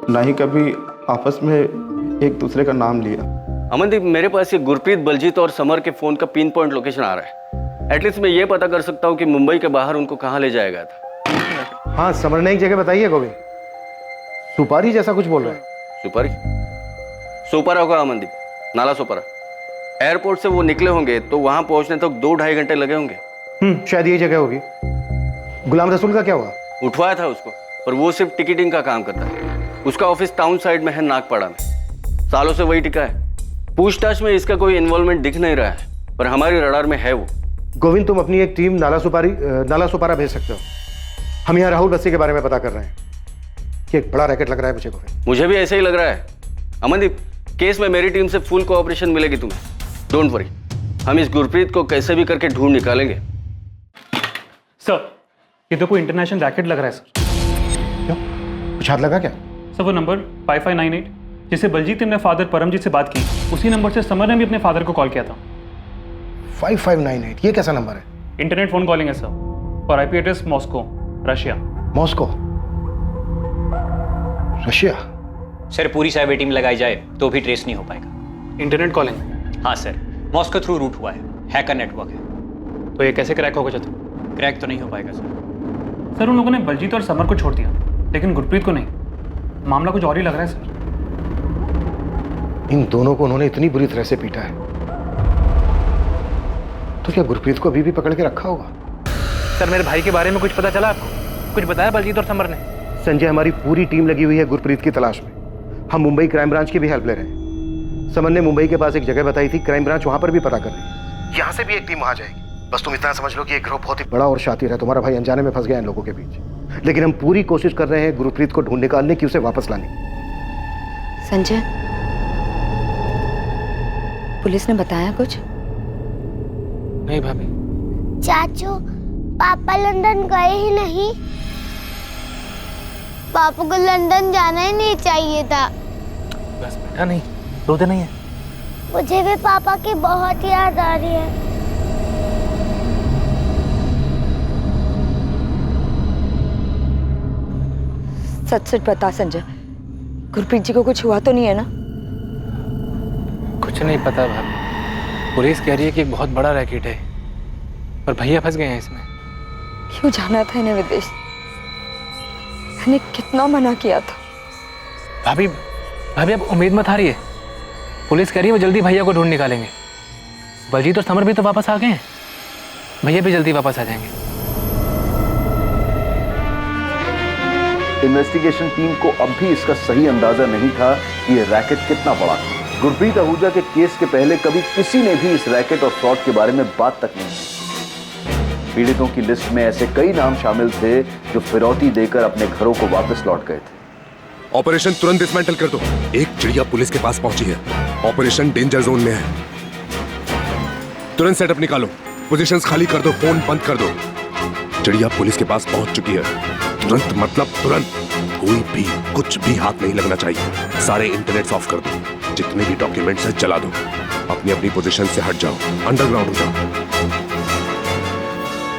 ना ही कभी आपस में एक दूसरे का नाम लिया। अमनदीप, मेरे पास ये गुरप्रीत, बलजीत और समर के फोन का पिन पॉइंट लोकेशन आ रहा है। एटलीस्ट मैं ये पता कर सकता हूँ कि मुंबई के बाहर उनको कहाँ ले जाया गया था। हाँ, समर ने एक जगह बताई है गोविंद, सुपारी जैसा कुछ बोल रहा है। सुपारी? सोपारा होगा अमनदीप, नाला सोपारा। एयरपोर्ट से वो निकले होंगे तो वहां पहुंचने तक 2-2.5 घंटे लगे होंगे। शायद ये जगह होगी। गुलाम रसूल का क्या हुआ? उठवाया था उसको, पर वो सिर्फ टिकटिंग का काम करता है। उसका ऑफिस टाउन साइड में है, नागपाड़ा में। सालों से वही टिका है। पूछताछ में इसका कोई इन्वॉल्वमेंट दिख नहीं रहा है, पर हमारी रडार में है वो। गोविंद, तुम अपनी एक टीम नाला सुपारा भेज सकते हो। हम यहाँ राहुल बस्सी के बारे में पता कर रहे हैं कि एक बड़ा रैकेट लग रहा है मुझे गोविंद। मुझे भी ऐसे ही लग रहा है अमनदीप। केस में मेरी टीम से फुल कोऑपरेशन मिलेगी तुम्हें, डोंट वरी। हम इस गुरप्रीत को कैसे भी करके ढूंढ निकालेंगे। सर, ये तो कोई इंटरनेशनल रैकेट लग रहा है सर। क्यों, कुछ हाथ लगा क्या? सर, वो नंबर 5598 जिससे बलजीत ने अपने फादर परमजीत से बात की, उसी नंबर से समर ने भी अपने फादर को कॉल किया था। 5598, ये कैसा नंबर है? इंटरनेट फोन कॉलिंग है सर, और IP address Moscow, Russia. Moscow, Russia? Sir, पूरी साइबर टीम लगाई जाए तो भी ट्रेस नहीं हो पाएगा। Internet calling? हाँ सर, मॉस्को थ्रू रूट हुआ है, हैकर नेटवर्क है। तो ये कैसे क्रैक होगा चतुर? क्रैक तो नहीं हो पाएगा सर। सर, उन लोगों ने बलजीत और समर को छोड़ दिया, लेकिन गुरप्रीत को नहीं। मामला कुछ और ही लग रहा है सर। इन दोनों को उन्होंने इतनी बुरी तरह से पीटा है, तो क्या गुरप्रीत को अभी भी पकड़ के रखा होगा? सर, मेरे भाई के बारे में कुछ पता चला आपको? कुछ बताया बलजीत और समर ने? संजय, हमारी पूरी टीम लगी हुई है गुरप्रीत की तलाश में। हम मुंबई क्राइम ब्रांच की भी हेल्प ले रहे हैं। समन ने मुंबई के पास एक जगह बताई थी, क्राइम ब्रांच वहां पर भी पता कर रही है। यहाँ से भी एक टीम वहां जाएगी। बस तुम इतना समझ लो कि ये ग्रुप बहुत ही बड़ा और शातिर है। तुम्हारा भाई अनजाने में फंस गया इन लोगों के बीच, लेकिन हम पूरी कोशिश कर रहे हैं गुरप्रीत को ढूंढ निकालने की, उसे वापस लाने की। संजय, पुलिस ने बताया कुछ? नहीं भाभी। चाचू, पापा लंदन गए ही नहीं। पापा को लंदन जाना ही नहीं चाहिए था। बस बेटा, नहीं रोते नहीं है। मुझे भी पापा की बहुत याद आ रही है। सच सच बता संजय, गुरप्रीत जी को कुछ हुआ तो नहीं है ना? कुछ नहीं पता भाभी। पुलिस कह रही है कि एक बहुत बड़ा रैकेट है और भैया फंस गए हैं इसमें। क्यों जाना था इन्हें विदेश? मैंने कितना मना किया था। भाभी अब उम्मीद मत हारिए। पुलिस कह रही है वो जल्दी भैया को ढूंढ निकालेंगे। बलजीत और समर भी तो वापस आ गए हैं, भैया भी जल्दी वापस आ जाएंगे। इन्वेस्टिगेशन टीम को अब भी इसका सही अंदाजा नहीं था कि यह रैकेट कितना बड़ा था। गुरप्रीत आहूजा के केस के पहले कभी किसी ने भी इस रैकेट और फ्रॉड के बारे में बात तक नहीं की। पीड़ितों की लिस्ट में ऐसे कई नाम शामिल थे जो फिरौती देकर अपने घरों को वापस लौट गए थे। ऑपरेशन तुरंत डिसमेंटल कर दो। एक चिड़िया पुलिस के पास पहुंची है। ऑपरेशन डेंजर जोन में है। तुरंत सेटअप निकालो, पोजीशंस खाली कर दो, फोन बंद कर दो। चिड़िया पुलिस के पास पहुंच चुकी है। तुरंत मतलब तुरंत। कोई भी कुछ भी हाथ नहीं लगना चाहिए। सारे इंटरनेट ऑफ कर दो। जितने भी डॉक्यूमेंट्स हैं जला दो। अपनी अपनी पोजीशन से हट जाओ, अंडरग्राउंड हो जाओ।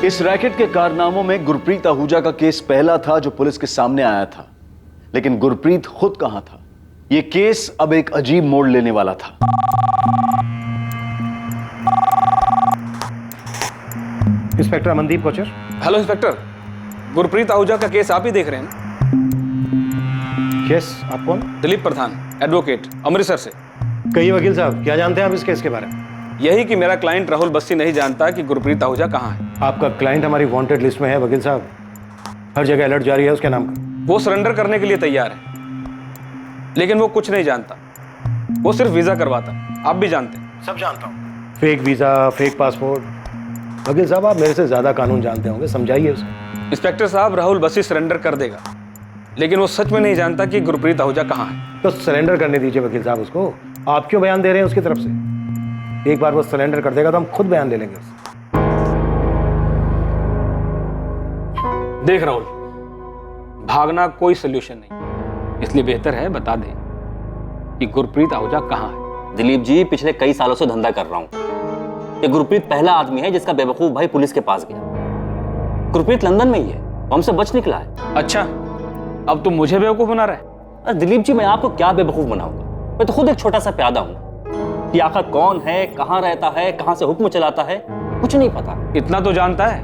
इस रैकेट के कारनामों में गुरप्रीत आहूजा का केस पहला था जो पुलिस के सामने आया था, लेकिन गुरप्रीत खुद कहां था? यह केस अब एक अजीब मोड़ लेने वाला था। Inspector Amandeep Kochar. Hello inspector, Gurpreet Ahuja का केस आप ही देख रहे हैं ना? यस, आप कौन? दिलीप प्रधान, एडवोकेट, अमृतसर से। कहिए वकील साहब, क्या जानते हैं आप इस केस के बारे में? यही कि मेरा क्लाइंट राहुल बस्सी नहीं जानता कि गुरप्रीत आहूजा कहाँ है। आपका क्लाइंट हमारी वांटेड लिस्ट में है वकील साहब। हर जगह अलर्ट जारी है उसके नाम का। वो सरेंडर करने के लिए तैयार है, लेकिन वो कुछ नहीं जानता। वो सिर्फ वीजा करवाता। आप भी जानते हैं। सब जानता हूँ। Fake visa, fake passport. वकील साहब, आप मेरे से ज्यादा कानून जानते होंगे, समझाइए उसे। इंस्पेक्टर साहब, राहुल बस्सी सरेंडर कर देगा, लेकिन वो सच में नहीं जानता कि गुरप्रीत आहूजा कहाँ है। तो सरेंडर करने दीजिए वकील साहब उसको। आप क्यों बयान दे रहे हैं उसकी तरफ से? एक बार वो सरेंडर कर देगा तो हम खुद बयान ले लेंगे उससे। देख राहुल, भागना कोई सोल्यूशन नहीं, इसलिए बेहतर है बता दे कि गुरप्रीत आहूजा कहाँ है। दिलीप जी, पिछले कई सालों से धंधा कर रहा हूं। ये गुरप्रीत पहला आदमी है जिसका बेवकूफ भाई पुलिस के पास गया। गुरप्रीत लंदन में ही है, वो हमसे बच निकला है। अच्छा, अब तुम मुझे बेवकूफ बना रहे? अरे दिलीप जी, मैं आपको क्या बेवकूफ बनाऊंगा? मैं तो खुद एक छोटा सा प्यादा हूं। कि आखिर कौन है, कहां रहता है, कहां से हुक्म चलाता है, कुछ नहीं पता। इतना तो जानता है,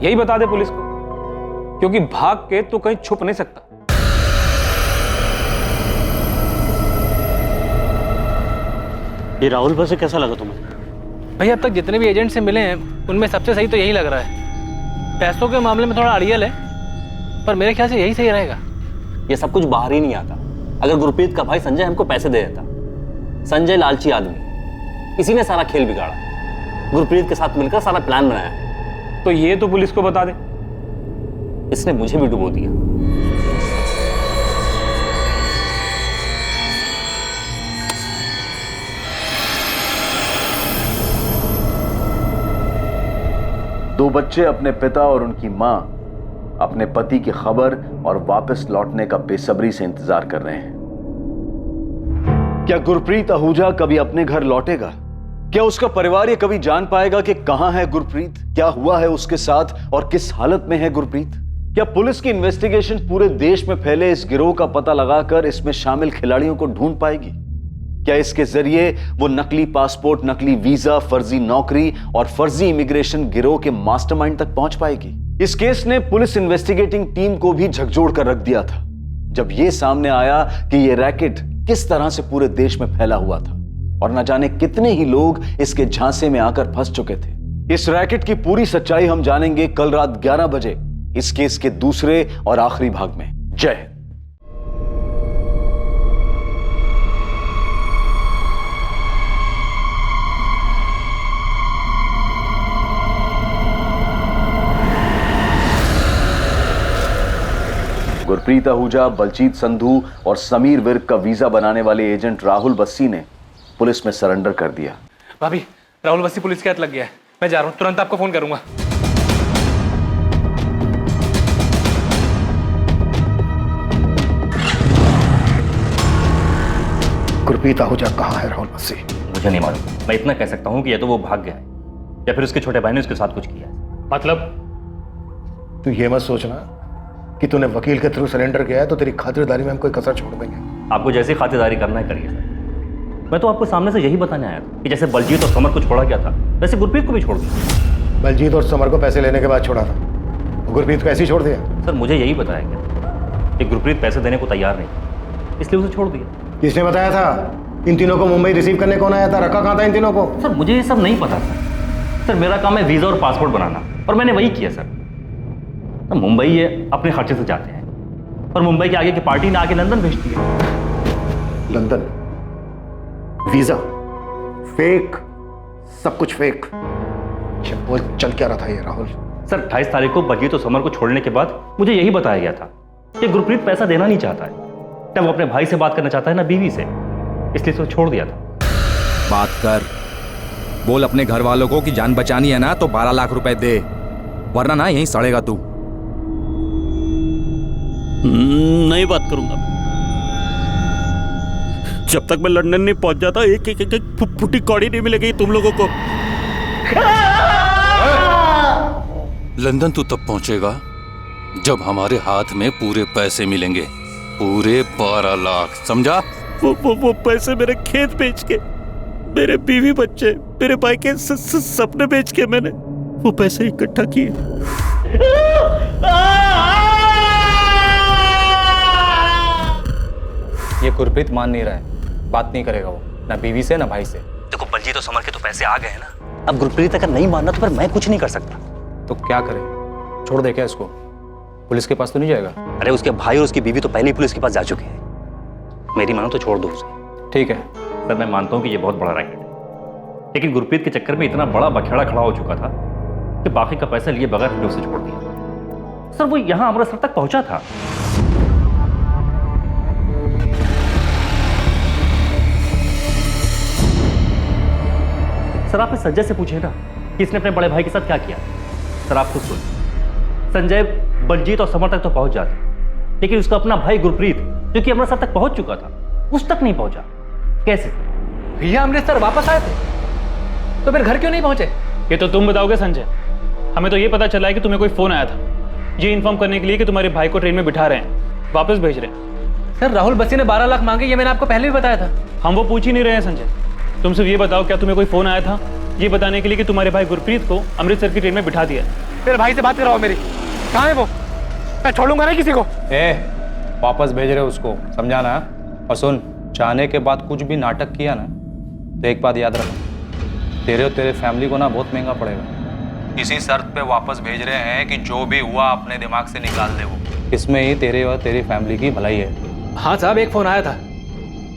यही बता दे पुलिस को, क्योंकि भाग के तो कहीं छुप नहीं सकता। ये राहुल बस कैसा लगा तुम्हें? भैया, अब तक जितने भी एजेंट से मिले हैं उनमें सबसे सही तो यही लग रहा है। पैसों के मामले में थोड़ा अड़ियल है, पर मेरे ख्याल से यही सही रहेगा। ये सब कुछ बाहर ही नहीं आता। अगर गुरप्रीत का भाई संजय हमको पैसे दे देता। संजय लालची आदमी, इसी ने सारा खेल बिगाड़ा। गुरप्रीत के साथ मिलकर सारा प्लान बनाया। तो ये तो पुलिस को बता दे। इसने मुझे भी डुबो दिया। दो बच्चे अपने पिता और उनकी मां अपने पति की खबर और वापस लौटने का बेसब्री से इंतजार कर रहे हैं। क्या गुरप्रीत आहूजा कभी अपने घर लौटेगा? क्या उसका परिवार ये कभी जान पाएगा कि कहां है गुरप्रीत, क्या हुआ है उसके साथ और किस हालत में है गुरप्रीत? क्या पुलिस की इन्वेस्टिगेशन पूरे देश में फैले इस गिरोह का पता लगाकर इसमें शामिल खिलाड़ियों को ढूंढ पाएगी? क्या इसके जरिए वो नकली पासपोर्ट, नकली वीजा, फर्जी नौकरी और फर्जी इमिग्रेशन गिरोह के मास्टरमाइंड तक पहुंच पाएगी? इस केस ने पुलिस इन्वेस्टिगेटिंग टीम को भी झकझोर कर रख दिया था जब यह सामने आया कि यह रैकेट किस तरह से पूरे देश में फैला हुआ था और न जाने कितने ही लोग इसके झांसे में आकर फंस चुके थे। इस रैकेट की पूरी सच्चाई हम जानेंगे कल रात 11 बजे इस केस के दूसरे और आखिरी भाग में। जय हिंद। गुरप्रीत आहूजा, बलजीत संधू और समीर विर्क का वीजा बनाने वाले एजेंट राहुल बस्सी ने पुलिस में सरेंडर कर दिया। भाभी, राहुल बस्सी पुलिस के हाथ लग गया है। मैं जा रहा हूँ, तुरंत आपको फोन करूंगा। गुरप्रीत आहूजा कहाँ है राहुल बस्सी? मुझे नहीं मालूम। मैं इतना कह सकता हूँ कि या तो वो भाग गया है या फिर उसके छोटे भाई ने उसके साथ कुछ किया है। मतलब? तू ये मत सोचना कि तूने वकील के थ्रू सरेंडर किया है तो तेरी खातिरदारी में हम कोई कसर छोड़ देंगे। आपको जैसी खातिरदारी करना है करिए सर। मैं तो आपको सामने से यही बताने आया था कि जैसे बलजीत और समर को छोड़ा गया था वैसे गुरप्रीत को भी छोड़ दिया। बलजीत और समर को पैसे लेने के बाद छोड़ा था, गुरप्रीत को ऐसे ही छोड़ दिया? सर मुझे यही बताया गया कि गुरप्रीत पैसे देने को तैयार नहीं, इसलिए उसे छोड़ दिया। किसने बताया था? इन तीनों को मुंबई रिसीव करने कौन आया था? रखा कहाँ था इन तीनों को? सर मुझे ये सब नहीं पता सर मेरा काम है वीजा और पासपोर्ट बनाना और मैंने वही किया सर। मुंबई ये अपने खर्चे से जाते हैं और मुंबई के आगे की पार्टी ने आके लंदन भेज दिया। लंदन? वीजा फेक, सब कुछ फेक। वो चल क्या रहा था ये राहुल? सर 28 तारीख को बलजीत और समर को छोड़ने के बाद मुझे यही बताया गया था कि गुरप्रीत पैसा देना नहीं चाहता है, ना वो अपने भाई से बात करना चाहता है ना बीवी से, इसलिए उसे छोड़ दिया था। बात कर, बोल अपने घर वालों को कि जान बचानी है ना तो 12 लाख रुपए दे, वरना ना यहीं सड़ेगा तू। नहीं बात करूंगा। जब तक मैं लंदन नहीं पहुंच जाता एक फुटी कौड़ी नहीं मिलेगी तुम लोगों को। लंदन तू तब पहुंचेगा जब हमारे हाथ में पूरे पैसे मिलेंगे, पूरे 12 लाख, समझा? वो पैसे मेरे खेत बेच के, मेरे बीवी बच्चे, मेरे भाई के सपने बेच के मैंने वो पैसे इकट्ठा किए। ये गुरप्रीत मान नहीं रहा है, बात नहीं करेगा वो, ना बीवी से ना भाई से। देखो बलजीत और समर के तो पैसे आ गए हैं ना, अब गुरप्रीत अगर नहीं मानना तो फिर मैं कुछ नहीं कर सकता। तो क्या करे? छोड़ दे क्या इसको? पुलिस के पास तो नहीं जाएगा? अरे उसके भाई और उसकी बीवी तो पहले ही पुलिस के पास जा चुके हैं। मेरी मानो तो छोड़ दो उसे। ठीक है सर, मैं मानता हूँ कि ये बहुत बड़ा रैकेट है, लेकिन गुरप्रीत के चक्कर में इतना बड़ा बखेड़ा खड़ा हो चुका था कि बाकी का पैसा लिए बगैर हमने उसे छोड़ दिया। सर वो यहाँ अमृतसर तक पहुंचा था। सर आप इस संजय से पूछे ना कि इसने अपने बड़े भाई के साथ क्या किया। सर आप खुद सुनिए, संजय बलजीत और समर तक तो पहुंच जाता, लेकिन उसका अपना भाई गुरप्रीत जो कि अमृतसर तक पहुंच चुका था उस तक नहीं पहुंचा। कैसे? भैया अमृतसर वापस आए थे तो फिर घर क्यों नहीं पहुंचे? ये तो तुम बताओगे संजय। हमें तो ये पता चला है कि तुम्हें कोई फोन आया था ये इन्फॉर्म करने के लिए कि तुम्हारे भाई को ट्रेन में बिठा रहे हैं, वापस भेज रहे हैं। सर राहुल बस्सी ने 12 लाख मांगे, ये मैंने आपको पहले भी बताया था। हम वो पूछ ही नहीं रहे हैं संजय, तुम सिर्फ ये बताओ क्या तुम्हें कोई फोन आया था ये बताने के लिए कि तुम्हारे भाई गुरप्रीत को अमृतसर की ट्रेन में बिठा दिया? मेरे भाई से बात कराओ मेरी, कहाँ है वो? मैं छोड़ूंगा नहीं किसी को। वापस भेज रहे हो उसको, समझा ना? और सुन, जाने के बाद कुछ भी नाटक किया ना तो एक बात याद रखो, तेरे और तेरे फैमिली को ना बहुत महंगा पड़ेगा। इसी शर्त पे वापस भेज रहे हैं कि जो भी हुआ अपने दिमाग से निकाल दे वो। इसमें ही तेरे और तेरी फैमिली की भलाई है। हाँ साहब, एक फोन आया था,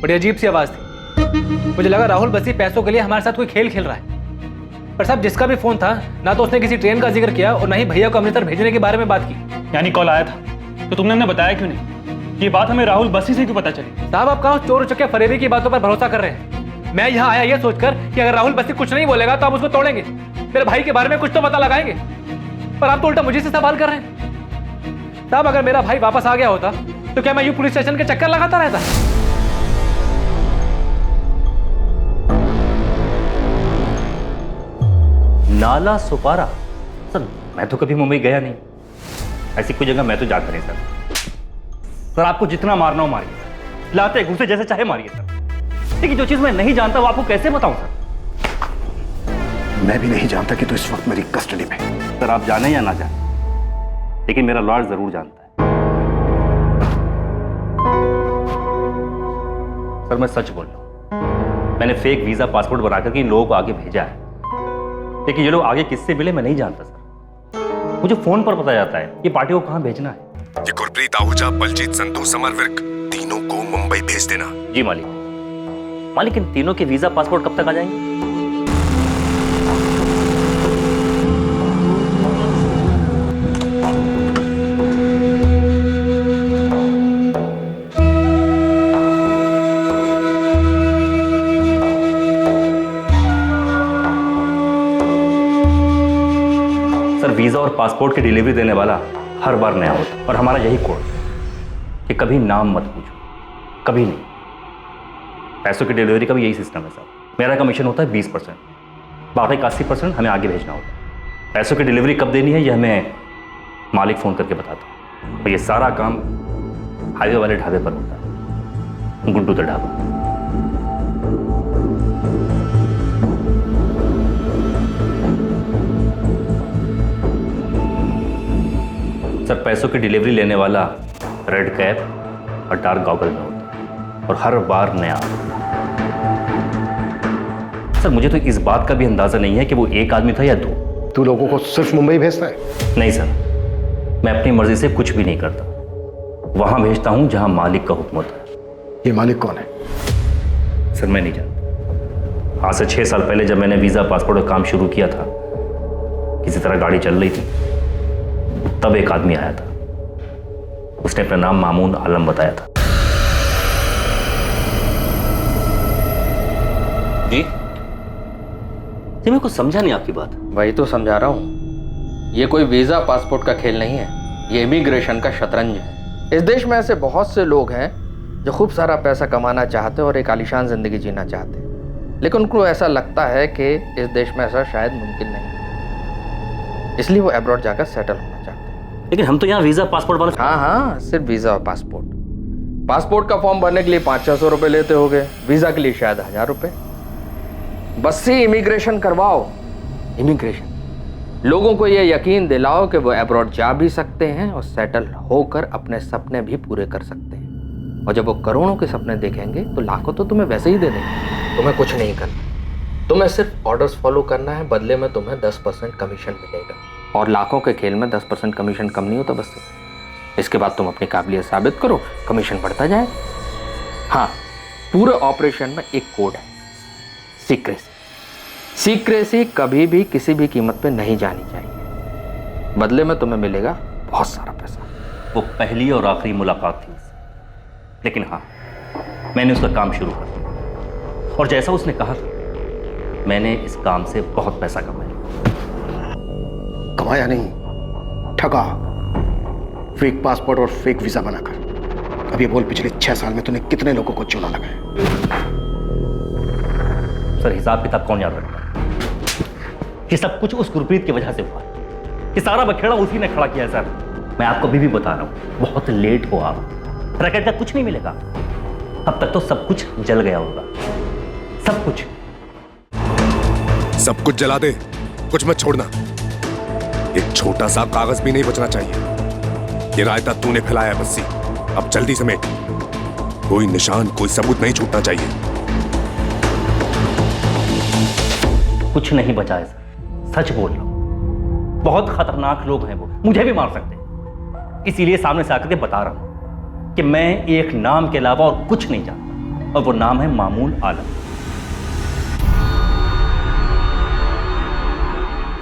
बड़ी अजीब सी आवाज थी। मुझे लगा राहुल बस्सी पैसों के लिए हमारे साथ कोई खेल खेल रहा है। पर साहब जिसका भी फोन था ना तो उसने किसी ट्रेन का जिक्र किया और ना ही भैया को अमृतसर भेजने के बारे में बात की। यानी कॉल आया था तो तुमने हमें बताया क्यों नहीं? ये बात हमें राहुल बस्सी से क्यों पता चली? साहब आप कहाँ चोर चुके फरेबी की बातों पर भरोसा कर रहे हैं? मैं यहाँ आया ये सोचकर कि अगर राहुल बस्सी कुछ नहीं बोलेगा तो आप उसको तोड़ेंगे, मेरे भाई के बारे में कुछ तो पता लगाएंगे, पर आप तो उल्टा मुझे से सवाल कर रहे हैं। साहब अगर मेरा भाई वापस आ गया होता तो क्या मैं यूं पुलिस स्टेशन के चक्कर लगाता रहता? नाला सुपारा? सर मैं तो कभी मुंबई गया नहीं, ऐसी कोई जगह मैं तो जाता नहीं सर। सर आपको जितना मारना हो मारिए, लाते घुसे जैसे चाहे मारिए सर, लेकिन जो चीज मैं नहीं जानता वो आपको कैसे बताऊं सर? मैं भी नहीं जानता कि तू इस वक्त मेरी कस्टडी में। सर आप जाने या ना जाने, लेकिन मेरा लॉयर जरूर जानता है। सर मैं सच बोल रहा हूं, मैंने फेक वीजा पासपोर्ट बनाकर के इन लोगों को आगे भेजा है, लेकिन ये लोग आगे किससे मिले मैं नहीं जानता सर। मुझे फोन पर पता जाता है ये पार्टी को कहां भेजना है। ये गुरप्रीत आहूजा, बलजीत संधू, समर विर्क, तीनों को मुंबई भेज देना। जी मालिक। मालिक इन तीनों के वीजा पासपोर्ट कब तक आ जाएंगे? पासपोर्ट की डिलीवरी देने वाला हर बार नया होता है और हमारा यही कोड कि कभी नाम मत पूछो, कभी नहीं। पैसों की डिलीवरी का भी यही सिस्टम है साहब। मेरा कमीशन होता है 20%, बाकी का 80% हमें आगे भेजना होता है। पैसों की डिलीवरी कब देनी है ये हमें मालिक फ़ोन करके बताता है और ये सारा काम हाईवे वाले ढाबे पर होता है, गुड्डू द ढाबा। सर पैसों की डिलीवरी लेने वाला रेड कैप और डार्क गॉगल में होता है और हर बार नया। सर मुझे तो इस बात का भी अंदाजा नहीं है कि वो एक आदमी था या दो। तू लोगों को सिर्फ मुंबई भेजता है? नहीं सर, मैं अपनी मर्जी से कुछ भी नहीं करता। वहां भेजता हूं जहां मालिक का हुक्म होता है। ये मालिक कौन है? सर मैं नहीं जानता। आज से 6 साल पहले जब मैंने वीजा पासपोर्ट का काम शुरू किया था, किसी तरह गाड़ी चल रही थी, तब एक आदमी आया था। उसने अपना नाम मामून आलम बताया था। जी मैं कुछ समझा नहीं आपकी बात। वही तो समझा रहा हूँ। ये कोई वीजा पासपोर्ट का खेल नहीं है, ये इमिग्रेशन का शतरंज है। इस देश में ऐसे बहुत से लोग हैं जो खूब सारा पैसा कमाना चाहते हैं और एक आलीशान जिंदगी जीना चाहते हैं, लेकिन उनको ऐसा लगता है कि इस देश में ऐसा शायद मुमकिन नहीं, इसलिए वो अब्रॉड जाकर सेटल होना चाहते हैं। लेकिन हम तो यहाँ वीजा पासपोर्ट वाले। हाँ, सिर्फ वीजा और पासपोर्ट। पासपोर्ट का फॉर्म भरने के लिए 500-600 रुपए लेते होगे, वीजा के लिए शायद 1000 रुपए। बस से इमिग्रेशन करवाओ। इमिग्रेशन लोगों को ये यकीन दिलाओ कि वो अब्रॉड जा भी सकते हैं और सेटल होकर अपने सपने भी पूरे कर सकते हैं। और जब वो करोड़ों के सपने देखेंगे तो लाखों तो तुम्हें वैसे ही दे देंगे। तुम्हें कुछ नहीं करना, तुम्हें सिर्फ ऑर्डर्स फॉलो करना है, बदले में तुम्हें 10% कमीशन मिलेगा। और लाखों के खेल में 10% कमीशन कम नहीं होता बस। इसके बाद तुम अपनी काबिलियत साबित करो, कमीशन बढ़ता जाए। हाँ, पूरे ऑपरेशन में एक कोड है, सीक्रेसी। सीक्रेसी कभी भी किसी भी कीमत पे नहीं जानी चाहिए, बदले में तुम्हें मिलेगा बहुत सारा पैसा। वो पहली और आखिरी मुलाकात थी, लेकिन हाँ मैंने उसका काम शुरू कर दिया और जैसा उसने कहा था मैंने इस काम से बहुत पैसा कमाया। कमाया नहीं, ठगा। फेक पासपोर्ट और फेक वीजा बनाकर। अब ये बोल, पिछले 6 साल में तूने कितने लोगों को चूना लगाया? सर हिसाब किताब कौन याद रखता है? ये सब कुछ उस गुरप्रीत की वजह से हुआ। ये सारा बखेड़ा उसी ने खड़ा किया सर। मैं आपको अभी भी बता रहा हूँ, बहुत लेट हो आप। रैकेट का कुछ नहीं मिलेगा, अब तक तो सब कुछ जल गया होगा। सब कुछ। सब कुछ जला दे, कुछ मत छोड़ना। एक छोटा सा कागज भी नहीं बचना चाहिए। ये रायता तूने फैलाया बस्सी, अब जल्दी समेट। कोई निशान, कोई सबूत नहीं छूटना चाहिए। कुछ नहीं बचा है सर, सच बोल रहा हूं। बहुत खतरनाक लोग हैं वो, मुझे भी मार सकते हैं। इसीलिए सामने से आकर के बता रहा हूं कि मैं एक नाम के अलावा और कुछ नहीं जानता, और वो नाम है मामून आलम।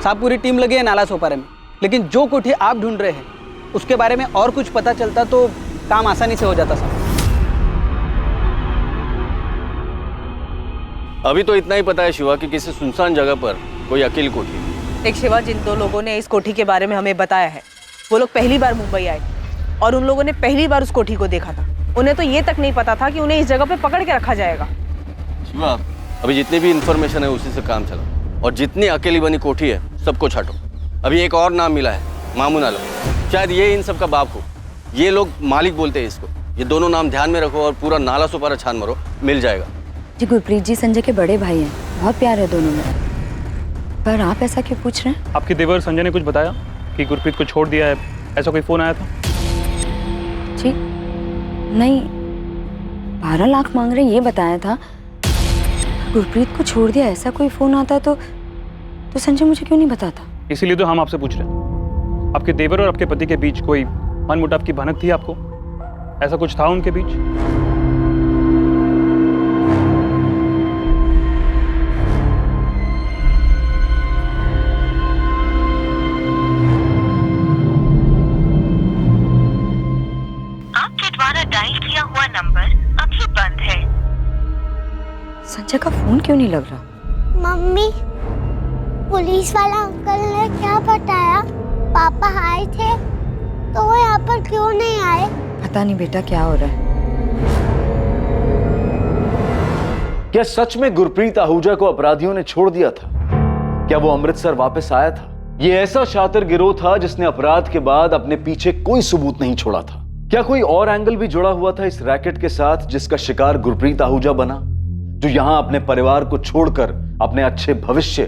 साहब पूरी टीम लगी है नाला सोपारे में, लेकिन जो कोठी आप ढूंढ रहे हैं उसके बारे में और कुछ पता चलता तो काम आसानी से हो जाता साहब। अभी तो इतना ही पता है शिवा कि किसी सुनसान जगह पर कोई अकेली कोठी है। एक शिवा, जिन 2 लोगों ने इस कोठी के बारे में हमें बताया है, वो लोग पहली बार मुंबई आए और उन लोगों ने पहली बार उस कोठी को देखा था। उन्हें तो ये तक नहीं पता था कि उन्हें इस जगह पे पकड़ के रखा जाएगा। शिवा, अभी जितनी भी इंफॉर्मेशन है उसी से काम चला, और जितनी अकेली बनी कोठी है सबको छाटो। अभी एक और नाम मिला है, मामून आलम। शायद ये इन सब का बाप हो। ये लोग मालिक बोलते हैं इसको। ये दोनों नाम ध्यान में रखो और पूरा नाला सुपारा छान मारो, मिल जाएगा। जी गुरप्रीत जी संजय के बड़े भाई हैं, बहुत प्यार है दोनों में। पर आप ऐसा क्यों पूछ रहे हैं? आपके देवर संजय ने कुछ बताया कि गुरप्रीत को छोड़ दिया है, ऐसा कोई फोन आया था? जी नहीं, 12 लाख मांग रहे, ये बताया था। गुरप्रीत को छोड़ दिया ऐसा कोई फोन आता तो संजय मुझे क्यों नहीं बताता? इसीलिए तो हम आपसे पूछ रहे हैं। आपके देवर और आपके पति के बीच कोई मनमुटाव की भनक थी आपको? ऐसा कुछ था उनके बीच? आपके द्वारा डायल किया हुआ नंबर अभी बंद है। संजय का फोन क्यों नहीं लग रहा? मम्मी, पुलिस वाला अंकल ने क्या बताया? पापा आए थे तो वो यहाँ पर क्यों नहीं आए? पता नहीं बेटा क्या हो रहा है। क्या सच में गुरप्रीत आहूजा को अपराधियों ने छोड़ दिया था? क्या वो अमृतसर वापस आया था? ये ऐसा शातिर गिरोह था जिसने अपराध के बाद अपने पीछे कोई सबूत नहीं छोड़ा था। क्या कोई और एंगल भी जुड़ा हुआ था इस रैकेट के साथ जिसका शिकार गुरप्रीत आहूजा बना, जो यहां अपने परिवार को छोड़कर अपने अच्छे भविष्य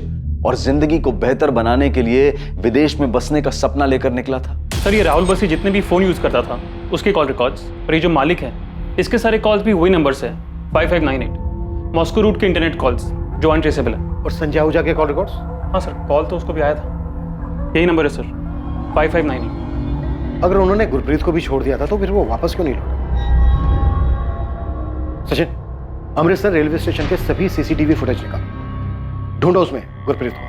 और जिंदगी को बेहतर बनाने के लिए विदेश में बसने का सपना लेकर निकला था? सर, ये राहुल बसी जितने भी फ़ोन यूज़ करता था उसके कॉल रिकॉर्ड्स और ये जो मालिक है इसके सारे कॉल्स भी वही नंबर से 5598 मॉस्को रूट के इंटरनेट कॉल्स जो अनट्रेसेबल है। और संजय आहूजा के कॉल रिकॉर्ड्स? हाँ सर, कॉल तो उसको भी आया था। यही नंबर है सर, 5598। अगर उन्होंने गुरप्रीत को भी छोड़ दिया था तो फिर वो वापस क्यों नहीं लौटा? सचिन, अमृतसर रेलवे स्टेशन के सभी सीसीटीवी फुटेज निकालो, ढूंढो उसमें गुरप्रीत को।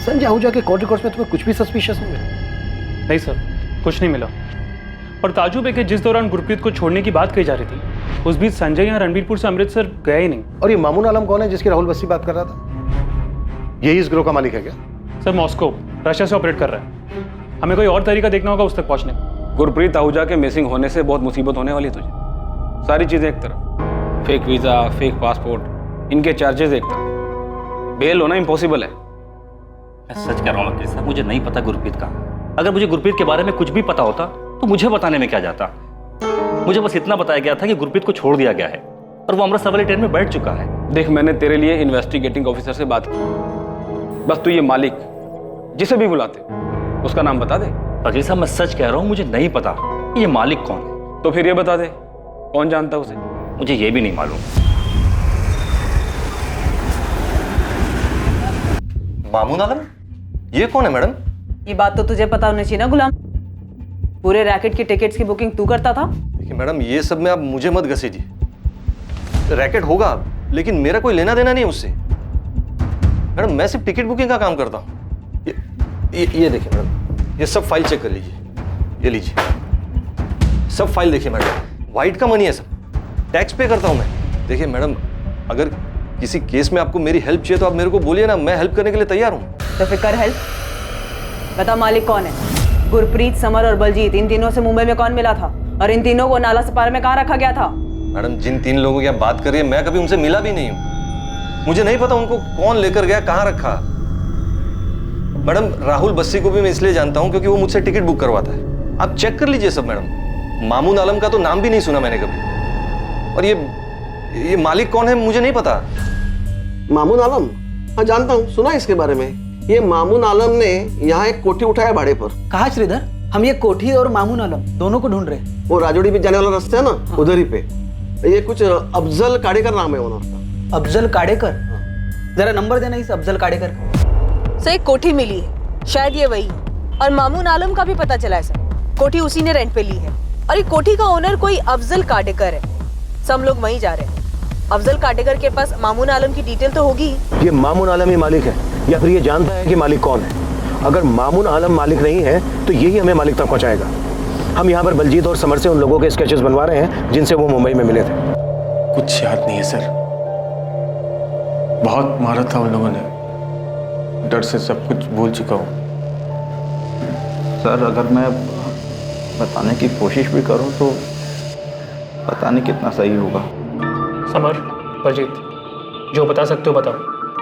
संजय आहूजा के कॉल रिकॉर्ड्स में तुम्हें कुछ भी सस्पिशियस नहीं मिला? नहीं सर, कुछ नहीं मिला। और ताजुब है कि जिस दौरान गुरप्रीत को छोड़ने की बात कही जा रही थी उस बीच संजय यहाँ रणबीरपुर से अमृतसर गया ही नहीं। और ये मामून आलम कौन है जिसकी राहुल बस्सी बात कर रहा था? यही इस ग्रोह का मालिक है क्या? सर, मॉस्को रशिया से ऑपरेट कर रहा है। हमें कोई और तरीका देखना होगा उस तक पहुंचने का। गुरप्रीत आहूजा के मिसिंग होने से बहुत मुसीबत होने वाली है तुझे। सारी चीजें एक तरफ, फेक वीजा, फेक पासपोर्ट, इनके चार्जेस एक तरफ, बेल होना इम्पॉसिबल है। मैं सच कह रहा हूँ वकील साहब, मुझे नहीं पता गुरप्रीत कहाँ। अगर मुझे गुरप्रीत के बारे में कुछ भी पता होता तो मुझे बताने में क्या जाता। मुझे बस इतना बताया गया था कि गुरप्रीत को छोड़ दिया गया है और वो अमृतसर वाली ट्रेन में बैठ चुका है। देख, मैंने तेरे लिए इन्वेस्टिगेटिंग ऑफिसर से बात की। बस तू ये मालिक जिसे भी बुलाते उसका नाम बता दे। वकील साहब, मैं सच कह रहा हूँ, मुझे नहीं पता ये मालिक कौन है। तो फिर ये बता दे, कौन जानता उसे? मुझे ये भी नहीं मालूम। मामून आलम? ये कौन है मैडम? ये बात तो तुझे पता होनी चाहिए ना गुलाम। पूरे रैकेट की टिकट्स की बुकिंग तू करता था। देखिए मैडम, ये सब में आप मुझे मत घसीटिए। रैकेट होगा लेकिन मेरा कोई लेना देना नहीं है उससे। मैडम, मैं सिर्फ टिकट बुकिंग का काम करता हूँ। ये देखिए मैडम, ये सब फाइल चेक कर लीजिए। ये लीजिए, सब फाइल देखिए मैडम, वाइट का मनी है सब, टैक्स पे करता हूँ मैं। देखिए मैडम, अगर किसी केस में आपको मेरी हेल्प चाहिए तो आप मेरे को बोलिए ना, मैं हेल्प करने के लिए तैयार हूँ। तो फिर कर हेल्प। बता मालिक कौन है? गुरप्रीत, समर और बलजीत, इन तीनों से मुंबई में कौन मिला था? और इन तीनों को नाला सपारा में कहाँ रखा गया था? मैडम, जिन तीन लोगों की आप बात कर रही है, मैं कभी उनसे मिला भी नहीं हूँ। मुझे नहीं पता उनको कौन लेकर गया, कहाँ रखा। मैडम, राहुल बस्सी को भी मैं इसलिए जानता हूँ क्योंकि वो मुझसे टिकट बुक करवाता है। आप चेक कर लीजिए सब मैडम। मामून आलम का तो नाम भी नहीं सुना मैंने कभी। और ये मालिक कौन है मुझे नहीं पता। मामून आलम? हाँ जानता हूँ, सुना इसके बारे में। ये मामून आलम ने यहाँ एक कोठी उठाया भाड़े पर। कहा श्रीधर? हम ये कोठी और मामून आलम दोनों को ढूंढ रहे हैं। वो राजोड़ी भी जाने वाला रास्ता है ना, हाँ। उधर ही पे। ये कुछ अफजल काडेकर नाम है ओनर का। अफजल काडेकर? जरा नंबर देना इस अफजल काडेकर का। सर, एक कोठी मिली है, शायद ये वही। और मामून आलम का भी पता चला है सर, कोठी उसी ने रेंट पे ली है। और ये कोठी का ओनर कोई अफजल काडेकर है। सब लोग वहीं जा रहे हैं। अफजल काडेकर के पास मामून आलम की डिटेल तो होगी। ये मामून आलम ही मालिक है या फिर ये जानता है कि मालिक कौन है? अगर मामून आलम मालिक नहीं है तो यही हमें मालिक तक पहुंचाएगा। हम यहाँ पर बलजीत और समर से उन लोगों के स्केचेस बनवा रहे हैं जिनसे वो मुंबई में मिले थे। कुछ याद नहीं है सर, बहुत मारा था उन लोगों ने, डर से सब कुछ भूल चुका हूँ। सर, अगर मैं बताने की कोशिश भी करूं तो पता नहीं कितना सही होगा। समर, बलजीत, जो बता सकते हो बताओ।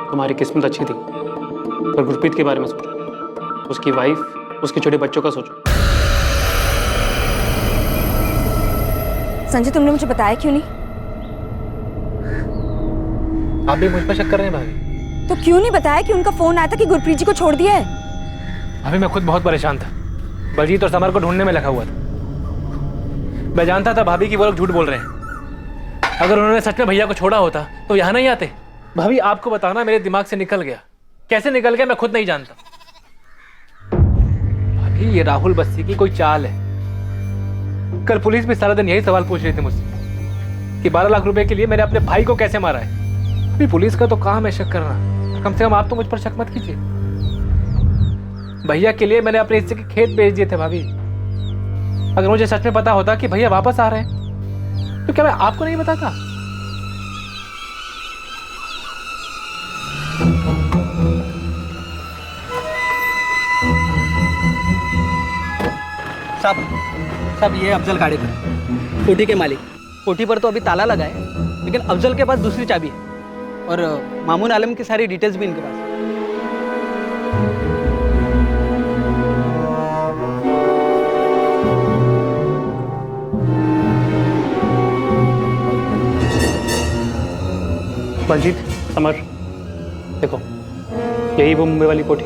तुम्हारी किस्मत अच्छी थी, पर गुरप्रीत के बारे में सोचो, उसकी वाइफ, उसके छोटे बच्चों का सोचो। संजय, तुमने मुझे बताया क्यों नहीं? आप भी मुझ पर शक कर रहे हैं भाभी? तो क्यों नहीं बताया कि उनका फोन आया था कि गुरप्रीत जी को छोड़ दिया है? भाभी, मैं खुद बहुत परेशान था। बलजीत और समर को ढूंढने में लगा हुआ था। मैं जानता था भाभी कि वो लोग झूठ बोल रहे हैं। अगर उन्होंने सच में भैया को छोड़ा होता तो यहाँ नहीं आते। भाभी, आपको बताना मेरे दिमाग से निकल गया। कैसे निकल गया मैं खुद नहीं जानता। भाभी, ये राहुल बस्सी की कोई चाल है। कल पुलिस भी सारा दिन यही सवाल पूछ रही थी मुझसे कि 12 लाख रुपए के लिए मैंने अपने भाई को कैसे मारा है। अभी पुलिस का तो काम है शक करना, कम से कम आप तो मुझ पर शक मत कीजिए। भैया के लिए मैंने अपने हिस्से के खेत बेच दिए थे भाभी। अगर मुझे सच में पता होता कि भैया वापस आ रहे हैं तो क्या मैं आपको नहीं बताता? साहब ये अफजल खाड़ेकर, कोठी के मालिक। कोठी पर तो अभी ताला लगा है, लेकिन अफजल के पास दूसरी चाबी है और मामून आलम की सारी डिटेल्स भी इनके पास है। बलजीत, समर, देखो यही वो मुंबई वाली कोठी।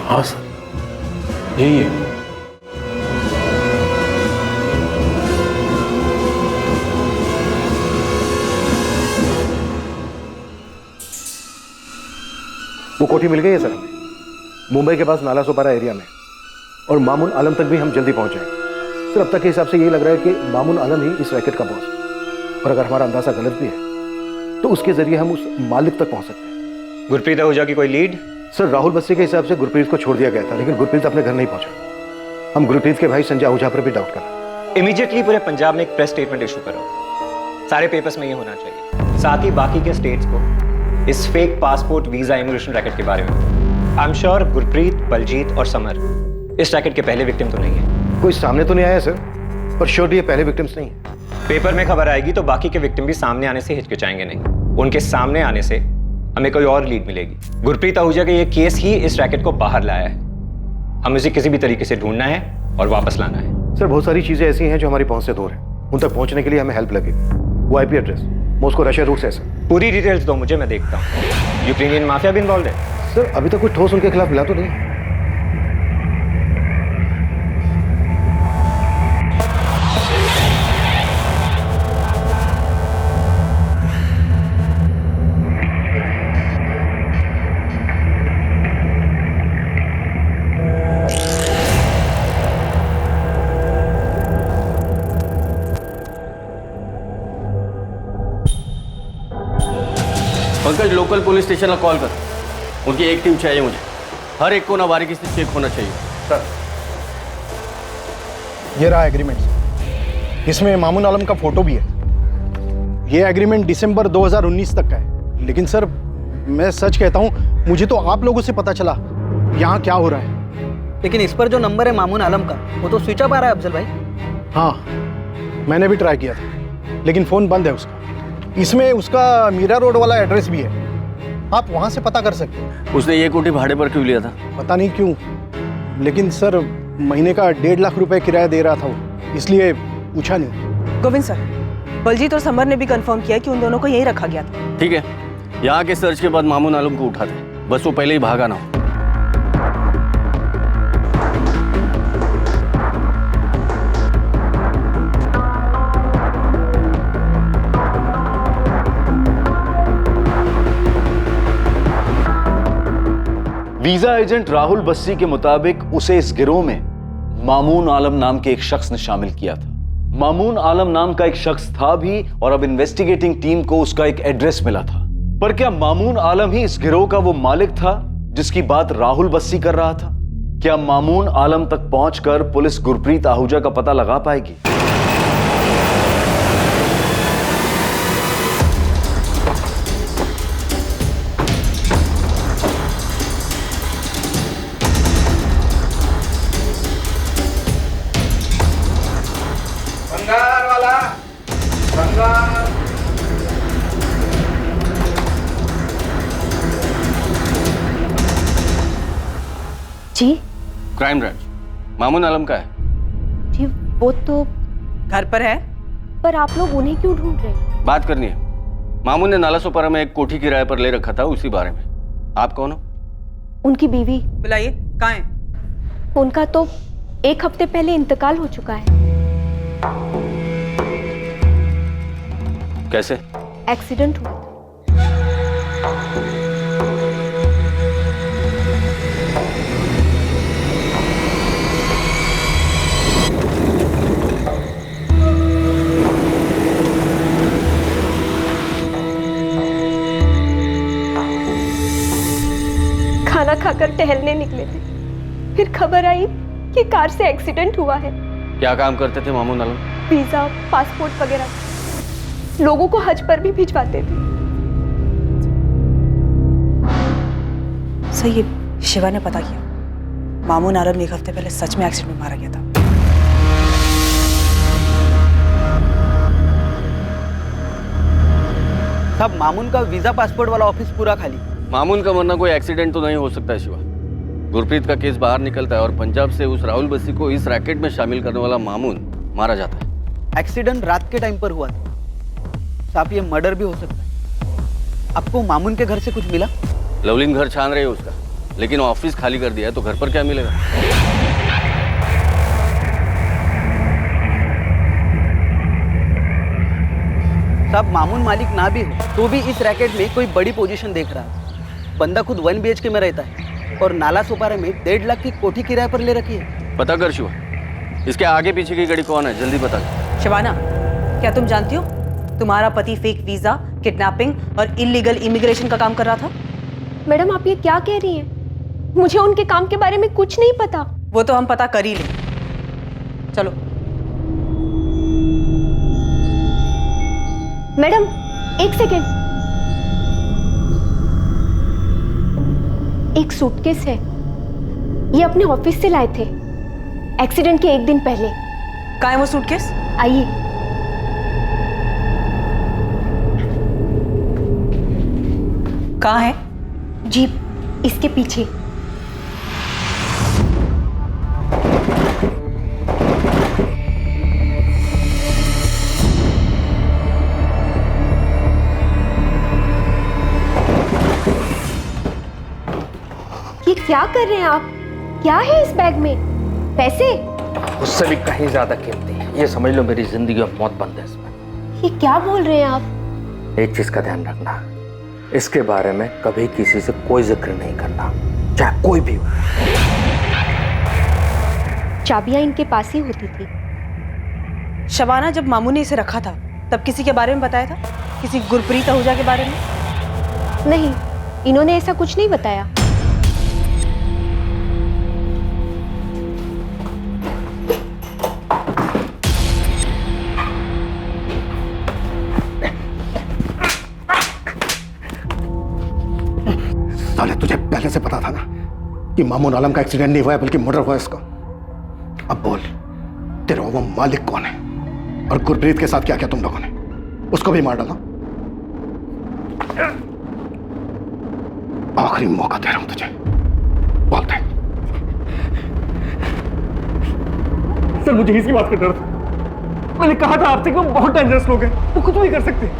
हाँ सर, यही है। वो कोठी मिल गई है सर हमें, मुंबई के पास नाला सोपारा एरिया में, और मामून आलम तक भी हम जल्दी पहुंच जाएंगे। सर अब तक के हिसाब से यही लग रहा है कि मामून आलम ही इस रैकेट का बॉस, और अगर हमारा अंदाजा गलत भी है तो उसके जरिए हम उस मालिक तक पहुंच सकते हैं। गुरप्रीत आहूजा की कोई लीड? सर राहुल बस्सी के हिसाब से गुरप्रीत को छोड़ दिया गया था, लेकिन गुरप्रीत अपने घर नहीं पहुंचा। हम गुरप्रीत के भाई संजय आहूजा पर भी डाउट कर रहे हैं। इमीडिएटली पूरे पंजाब में एक प्रेस स्टेटमेंट इशू करो, सारे पेपर्स में ये होना चाहिए, साथ ही बाकी के स्टेट्स को इस fake passport visa immigration racket के बारे में। I am sure Gurpreet, Baljeet और समर इस रैकेट के पहले विक्टिम तो नहीं है। कोई सामने तो नहीं आया सर, पर श्योर ये पहले विक्टिम्स नहीं है। पेपर में खबर आएगी तो बाकी के विक्टिम भी सामने आने से हिचकिचाएंगे नहीं, उनके सामने आने से हमें कोई और लीड मिलेगी। गुरप्रीत आहूजा का ये केस ही इस रैकेट को बाहर लाया है, हमें उसे किसी भी तरीके से ढूंढना है और वापस लाना है। सर बहुत सारी चीजें ऐसी हैं जो हमारी पहुंच से दूर है, उन तक पहुंचने के लिए हमें हेल्प लगेगी। वो IP address, Moscow Russia route से है सर। पूरी डिटेल्स दो मुझे, मैं देखता हूँ। यूक्रेनियन माफिया भी इन्वॉल्व है? सर अभी तक कोई ठोस उनके खिलाफ मिला तो नहीं। पंकज, लोकल पुलिस स्टेशन का कॉल कर, उनकी एक टीम चाहिए मुझे। हर एक को ना बारीकी से चेक होना चाहिए। सर ये रहा एग्रीमेंट, इसमें मामून आलम का फोटो भी है। ये एग्रीमेंट दिसंबर 2019 तक का है, लेकिन सर मैं सच कहता हूँ, मुझे तो आप लोगों से पता चला यहाँ क्या हो रहा है। लेकिन इस पर जो नंबर है मामून आलम का, वो तो स्विच ऑफ आ रहा है अफजल भाई। हाँ मैंने भी ट्राई किया था, लेकिन फ़ोन बंद है उसका। इसमें उसका मीरा रोड वाला एड्रेस भी है, आप वहाँ से पता कर सकते हैं। उसने ये कोठी भाड़े पर क्यों लिया था? पता नहीं क्यों, लेकिन सर महीने का 1.5 लाख रुपए किराया दे रहा था वो, इसलिए पूछा नहीं। गोविंद सर, बलजीत और समर ने भी कंफर्म किया कि उन दोनों को यहीं रखा गया था। ठीक है, यहाँ के सर्च के बाद मामून आलम को उठाते, बस वो पहले ही भागा ना हो। वीजा एजेंट राहुल बस्सी के मुताबिक उसे इस गिरोह में मामून आलम नाम के एक शख्स ने शामिल किया था। मामून आलम नाम का एक शख्स था भी, और अब इन्वेस्टिगेटिंग टीम को उसका एक एड्रेस मिला था। पर क्या मामून आलम ही इस गिरोह का वो मालिक था जिसकी बात राहुल बस्सी कर रहा था? क्या मामून आलम तक पहुंचकर पुलिस गुरप्रीत आहूजा का पता लगा पाएगी? भंगार वाला, भंगार। जी क्राइम ब्रांच, मामून आलम का है। जी वो तो घर पर है, पर आप लोग उन्हें क्यों ढूंढ रहे हैं? बात करनी है। मामून ने नाला सोपारा में एक कोठी किराए पर ले रखा था, उसी बारे में। आप कौन हो? उनकी बीवी। बुलाइए, कहाँ है? उनका तो 1 हफ्ते पहले इंतकाल हो चुका है। कैसे? एक्सीडेंट हुआ। खाना खाकर टहलने निकले थे, फिर खबर आई कि कार से एक्सीडेंट हुआ है। क्या काम करते थे मामून आलम? वीजा, पासपोर्ट वगैरह लोगों को हज पर भी भिजवाते थे। सही है, शिवा ने पता किया। मामून आलम एक हफ्ते पहले सच में एक्सीडेंट में मारा गया था। साहब मामून का वीजा पासपोर्ट वाला ऑफिस पूरा खाली। मामून का मरना कोई एक्सीडेंट तो नहीं हो सकता है शिवा। गुरप्रीत का केस बाहर निकलता है और पंजाब से उस राहुल बस्सी को इस रैकेट में शामिल करने वाला मामून मारा जाता है। एक्सीडेंट रात के टाइम पर हुआ था साहब, ये मर्डर भी हो सकता है। आपको मामून के घर से कुछ मिला? लवलीन घर छान रही है उसका, लेकिन ऑफिस खाली कर दिया है तो घर पर क्या मिलेगा? साहब मामून मालिक ना भी हो तो भी इस रैकेट में कोई बड़ी पोजीशन देख रहा है। बंदा खुद 1 BHK में रहता है और नाला सोपारा में 1.5 लाख की कोठी किराए पर ले रखी है। पता कर शिवा, इसके आगे पीछे की गड़ी कौन है, जल्दी बता। शबाना, क्या तुम जानती हो तुम्हारा पति फेक वीजा, किडनैपिंग और इलीगल इमिग्रेशन का काम कर रहा था? मैडम आप ये क्या कह रही हैं? मुझे उनके काम के बारे में कुछ नहीं पता। वो तो हम पता कर ही लें। चलो। मैडम एक सेकेंड, एक सूटकेस है, ये अपने ऑफिस से लाए थे एक्सीडेंट के 1 दिन पहले। कहाँ है वो सूटकेस? आइए। कहाँ है? जीप इसके पीछे। ये क्या कर रहे हैं आप? क्या है इस बैग में? पैसे? उससे भी कहीं ज्यादा कीमती है। ये समझ लो मेरी जिंदगी और मौत बंद है इसमें। ये क्या बोल रहे हैं आप? एक चीज का ध्यान रखना, इसके बारे में कभी किसी से कोई जिक्र नहीं करना, चाहे कोई भी हो। चाबियां इनके पास ही होती थी। शबाना, जब मामू ने इसे रखा था तब किसी के बारे में बताया था? किसी गुरप्रीत आहूजा के बारे में? नहीं, इन्होंने ऐसा कुछ नहीं बताया। साले तुझे पहले से पता था ना कि मामून आलम का एक्सीडेंट नहीं हुआ है बल्कि मर्डर हुआ है इसका। अब बोल, तेरा वो मालिक कौन है और गुरप्रीत के साथ क्या किया तुम लोगों ने? उसको भी मार डाला। आखिरी मौका दे रहा हूं तुझे, बोल दे। सर मुझे इसी बात का डर था। मैंने कहा था आपसे कि वो बहुत डेंजरस लोग हैं, वो कुछ भी कर सकते हैं।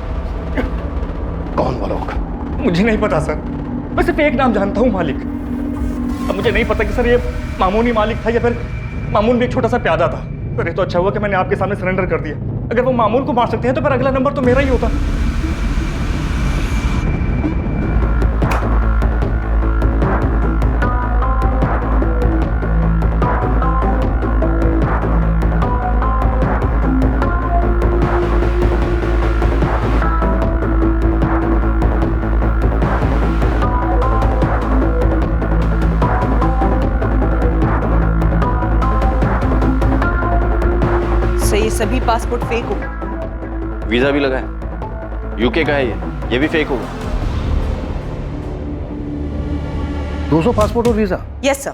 कौन वो लोग? मुझे नहीं पता सर, मैं सिर्फ एक नाम जानता हूँ, मालिक। अब मुझे नहीं पता कि सर ये मामून ही मालिक था या फिर मामून भी एक छोटा सा प्यादा था। सर ये तो अच्छा हुआ कि मैंने आपके सामने सरेंडर कर दिया। अगर वो मामून को मार सकते हैं तो फिर अगला नंबर तो मेरा ही होता। ये सभी पासपोर्ट फेक हो। वीजा भी लगा है, यूके का है ये भी फेक होगा। 200 पासपोर्ट और वीजा? यस सर,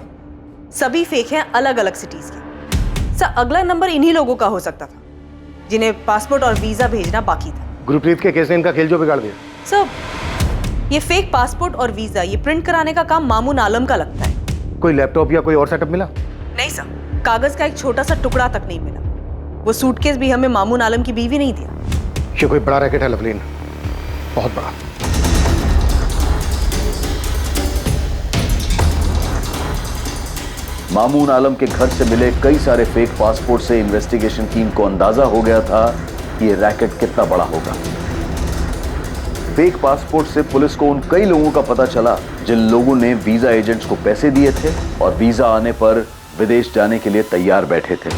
सभी फेक हैं, अलग अलग सिटीज के। सर अगला नंबर इन्हीं लोगों का हो सकता था जिन्हें पासपोर्ट और वीजा भेजना बाकी था। गुरप्रीत के केस ने इनका खेल जो बिगाड़ दिया। सर ये फेक पासपोर्ट और वीजा ये प्रिंट कराने का काम मामून आलम का लगता है। कोई लैपटॉप या कोई और सेटअप मिला? नहीं सर, कागज का एक छोटा सा टुकड़ा तक नहीं मिला। वो सूटकेस भी हमें मामून आलम की बीवी नहीं दिया। ये कोई बड़ा रैकेट है लवलीन, बहुत बड़ा। मामून आलम के घर से मिले कई सारे फेक पासपोर्ट से इन्वेस्टिगेशन टीम को अंदाजा हो गया था कि ये रैकेट कितना बड़ा होगा। फेक पासपोर्ट से पुलिस को उन कई लोगों का पता चला जिन लोगों ने वीजा एजेंट्स को पैसे दिए थे और वीजा आने पर विदेश जाने के लिए तैयार बैठे थे।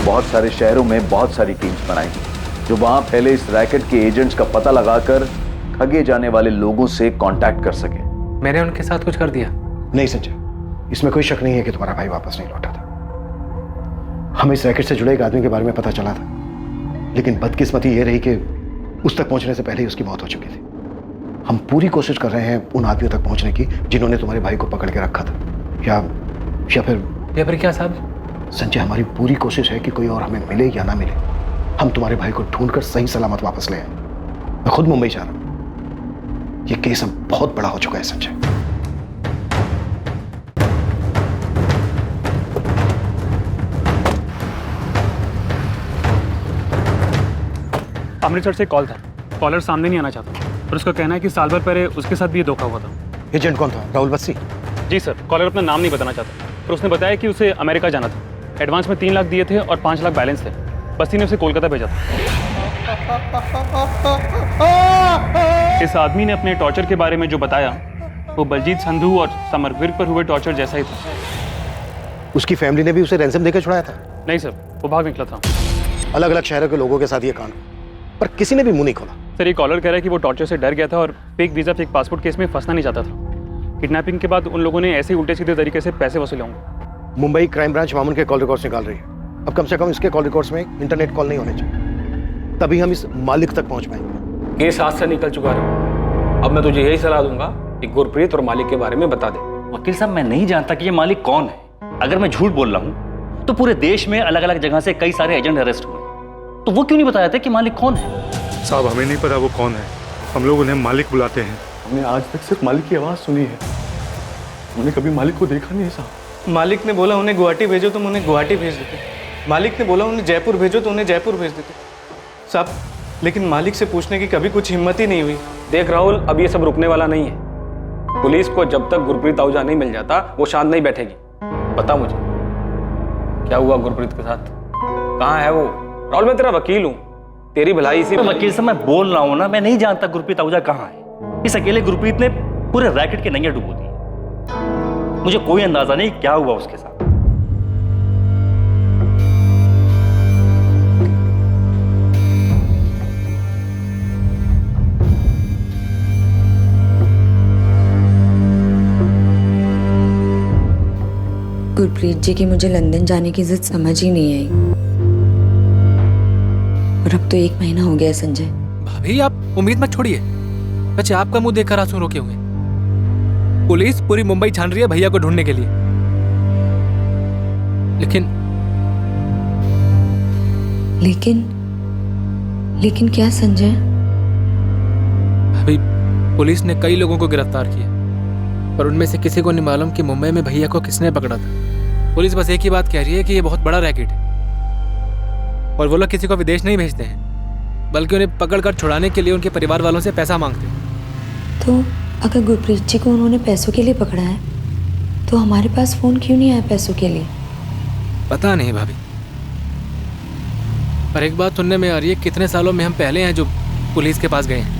बहुत सारे शहरों में बहुत सारी टीम्स बनाई जो वहां फैले इस रैकेट के एजेंट्स का पता लगाकर ठगे जाने वाले लोगों से कांटेक्ट कर सके। मैंने उनके साथ कुछ कर दिया? नहीं संजय, इसमें कोई शक नहीं है कि तुम्हारा भाई वापस नहीं लौटा था। हमें इस रैकेट से जुड़े एक आदमी के बारे में पता चला था, लेकिन बदकिस्मती ये रही कि उस तक पहुंचने से पहले ही उसकी मौत हो चुकी थी। हम पूरी कोशिश कर रहे हैं उन आदमियों तक पहुंचने की जिन्होंने तुम्हारे भाई को पकड़ के रखा था, या फिर क्या साहब? संजय, हमारी पूरी कोशिश है कि कोई और हमें मिले या ना मिले, हम तुम्हारे भाई को ढूंढकर सही सलामत वापस ले आए। मैं खुद मुंबई जा रहा हूं। ये केस अब बहुत बड़ा हो चुका है संजय। अमृतसर से कॉल था। कॉलर सामने नहीं आना चाहता और उसका कहना है कि साल भर पहले उसके साथ भी ये धोखा हुआ था। एजेंट कौन था? राहुल बस्सी? जी सर, कॉलर अपना नाम नहीं बताना चाहता, पर उसने बताया कि उसे अमेरिका जाना था। एडवांस में 3 लाख दिए थे और 5 लाख बैलेंस थे। बस्सी ने उसे कोलकाता भेजा था। इस आदमी ने अपने टॉर्चर के बारे में जो बताया वो बलजीत संधू और समर विर्क पर हुए टॉर्चर जैसा ही था। उसकी फैमिली ने भी उसे रैंसम देकर छुड़ाया था? नहीं सर, वो भाग निकला था। अलग अलग शहरों के लोगों के साथ ये कांड, पर किसी ने भी मुंह नहीं खोला। सर, ये कॉलर कह रहा है कि वो टॉर्चर से डर गया था और fake visa fake passport case में फंसना नहीं चाहता था। किडनैपिंग के बाद उन लोगों ने ऐसे उल्टे सीधे तरीके से पैसे वसूले होंगे। मुंबई क्राइम ब्रांच मामून के कॉल रिकॉर्ड्स निकाल रही है। अब कम से कम इसके कॉल रिकॉर्ड्स में इंटरनेट कॉल नहीं होने चाहिए, तभी हम इस मालिक तक पहुंच पाएंगे। केस हाथ से निकल चुका है। अब मैं तुझे यही सलाह दूंगा कि गुरप्रीत और मालिक के बारे में बता दे। वकील साहब, मैं नहीं जानता कि ये मालिक कौन है। अगर मैं झूठ बोल रहा हूँ तो पूरे देश में अलग अलग जगह से कई सारे एजेंट अरेस्ट हुए, तो वो क्यों नहीं बताया था कि मालिक कौन है? साहब, हमें नहीं पता वो कौन है। हम लोग उन्हें मालिक बुलाते हैं। हमने आज तक सिर्फ मालिक की आवाज़ सुनी है, हमने कभी मालिक को देखा नहीं है साहब। मालिक ने बोला उन्हें गुवाहाटी भेजो तो उन्हें गुवाहाटी भेज देते। मालिक ने बोला उन्हें जयपुर भेजो तो उन्हें जयपुर भेज देते साहब, लेकिन मालिक से पूछने की कभी कुछ हिम्मत ही नहीं हुई। देख राहुल, अब ये सब रुकने वाला नहीं है। पुलिस को जब तक गुरप्रीत आहूजा नहीं मिल जाता वो शांत नहीं बैठेगी। बता मुझे, क्या हुआ गुरप्रीत के साथ? कहाँ है वो? राहुल, मैं तेरा वकील हूँ, तेरी भलाई इसी। वकील साहब, मैं बोल रहा हूँ ना, मैं नहीं जानता गुरप्रीत आहूजा कहाँ है। इस अकेले गुरप्रीत ने पूरे रैकेट के नैया डुबो दिए। मुझे कोई अंदाजा नहीं क्या हुआ उसके साथ। गुरप्रीत जी की मुझे लंदन जाने की जिद समझ ही नहीं आई, और अब तो 1 महीना हो गया संजय। भाभी, आप उम्मीद मत छोड़िए। अच्छा, आपका मुंह देखकर आंसू रोके हुए। पुलिस पूरी मुंबई छान रही है भैया को ढूंढने के लिए, लेकिन क्या संजय? भाभी, पुलिस ने कई लोगों को गिरफ्तार किया, पर उनमें से किसी को नहीं मालूम कि मुंबई में भैया को किसने पकड़ा था। पुलिस बस एक ही बात कह रही है कि ये बहुत बड़ा रैकेट है, और वो लोग किसी को विदेश नहीं भेजते हैं, बल्कि उन्हें पकड़कर छुड़ाने के लिए उनके परिवार वालों से पैसा मांगते हैं। तो अगर गुरप्रीत जी को उन्होंने पैसों के लिए पकड़ा है, तो हमारे पास फोन क्यों नहीं आया पैसों के लिए? पता नहीं भाभी, पर एक बात सुनने में आ रही है, कितने सालों में हम पहले हैं जो पुलिस के पास गए हैं।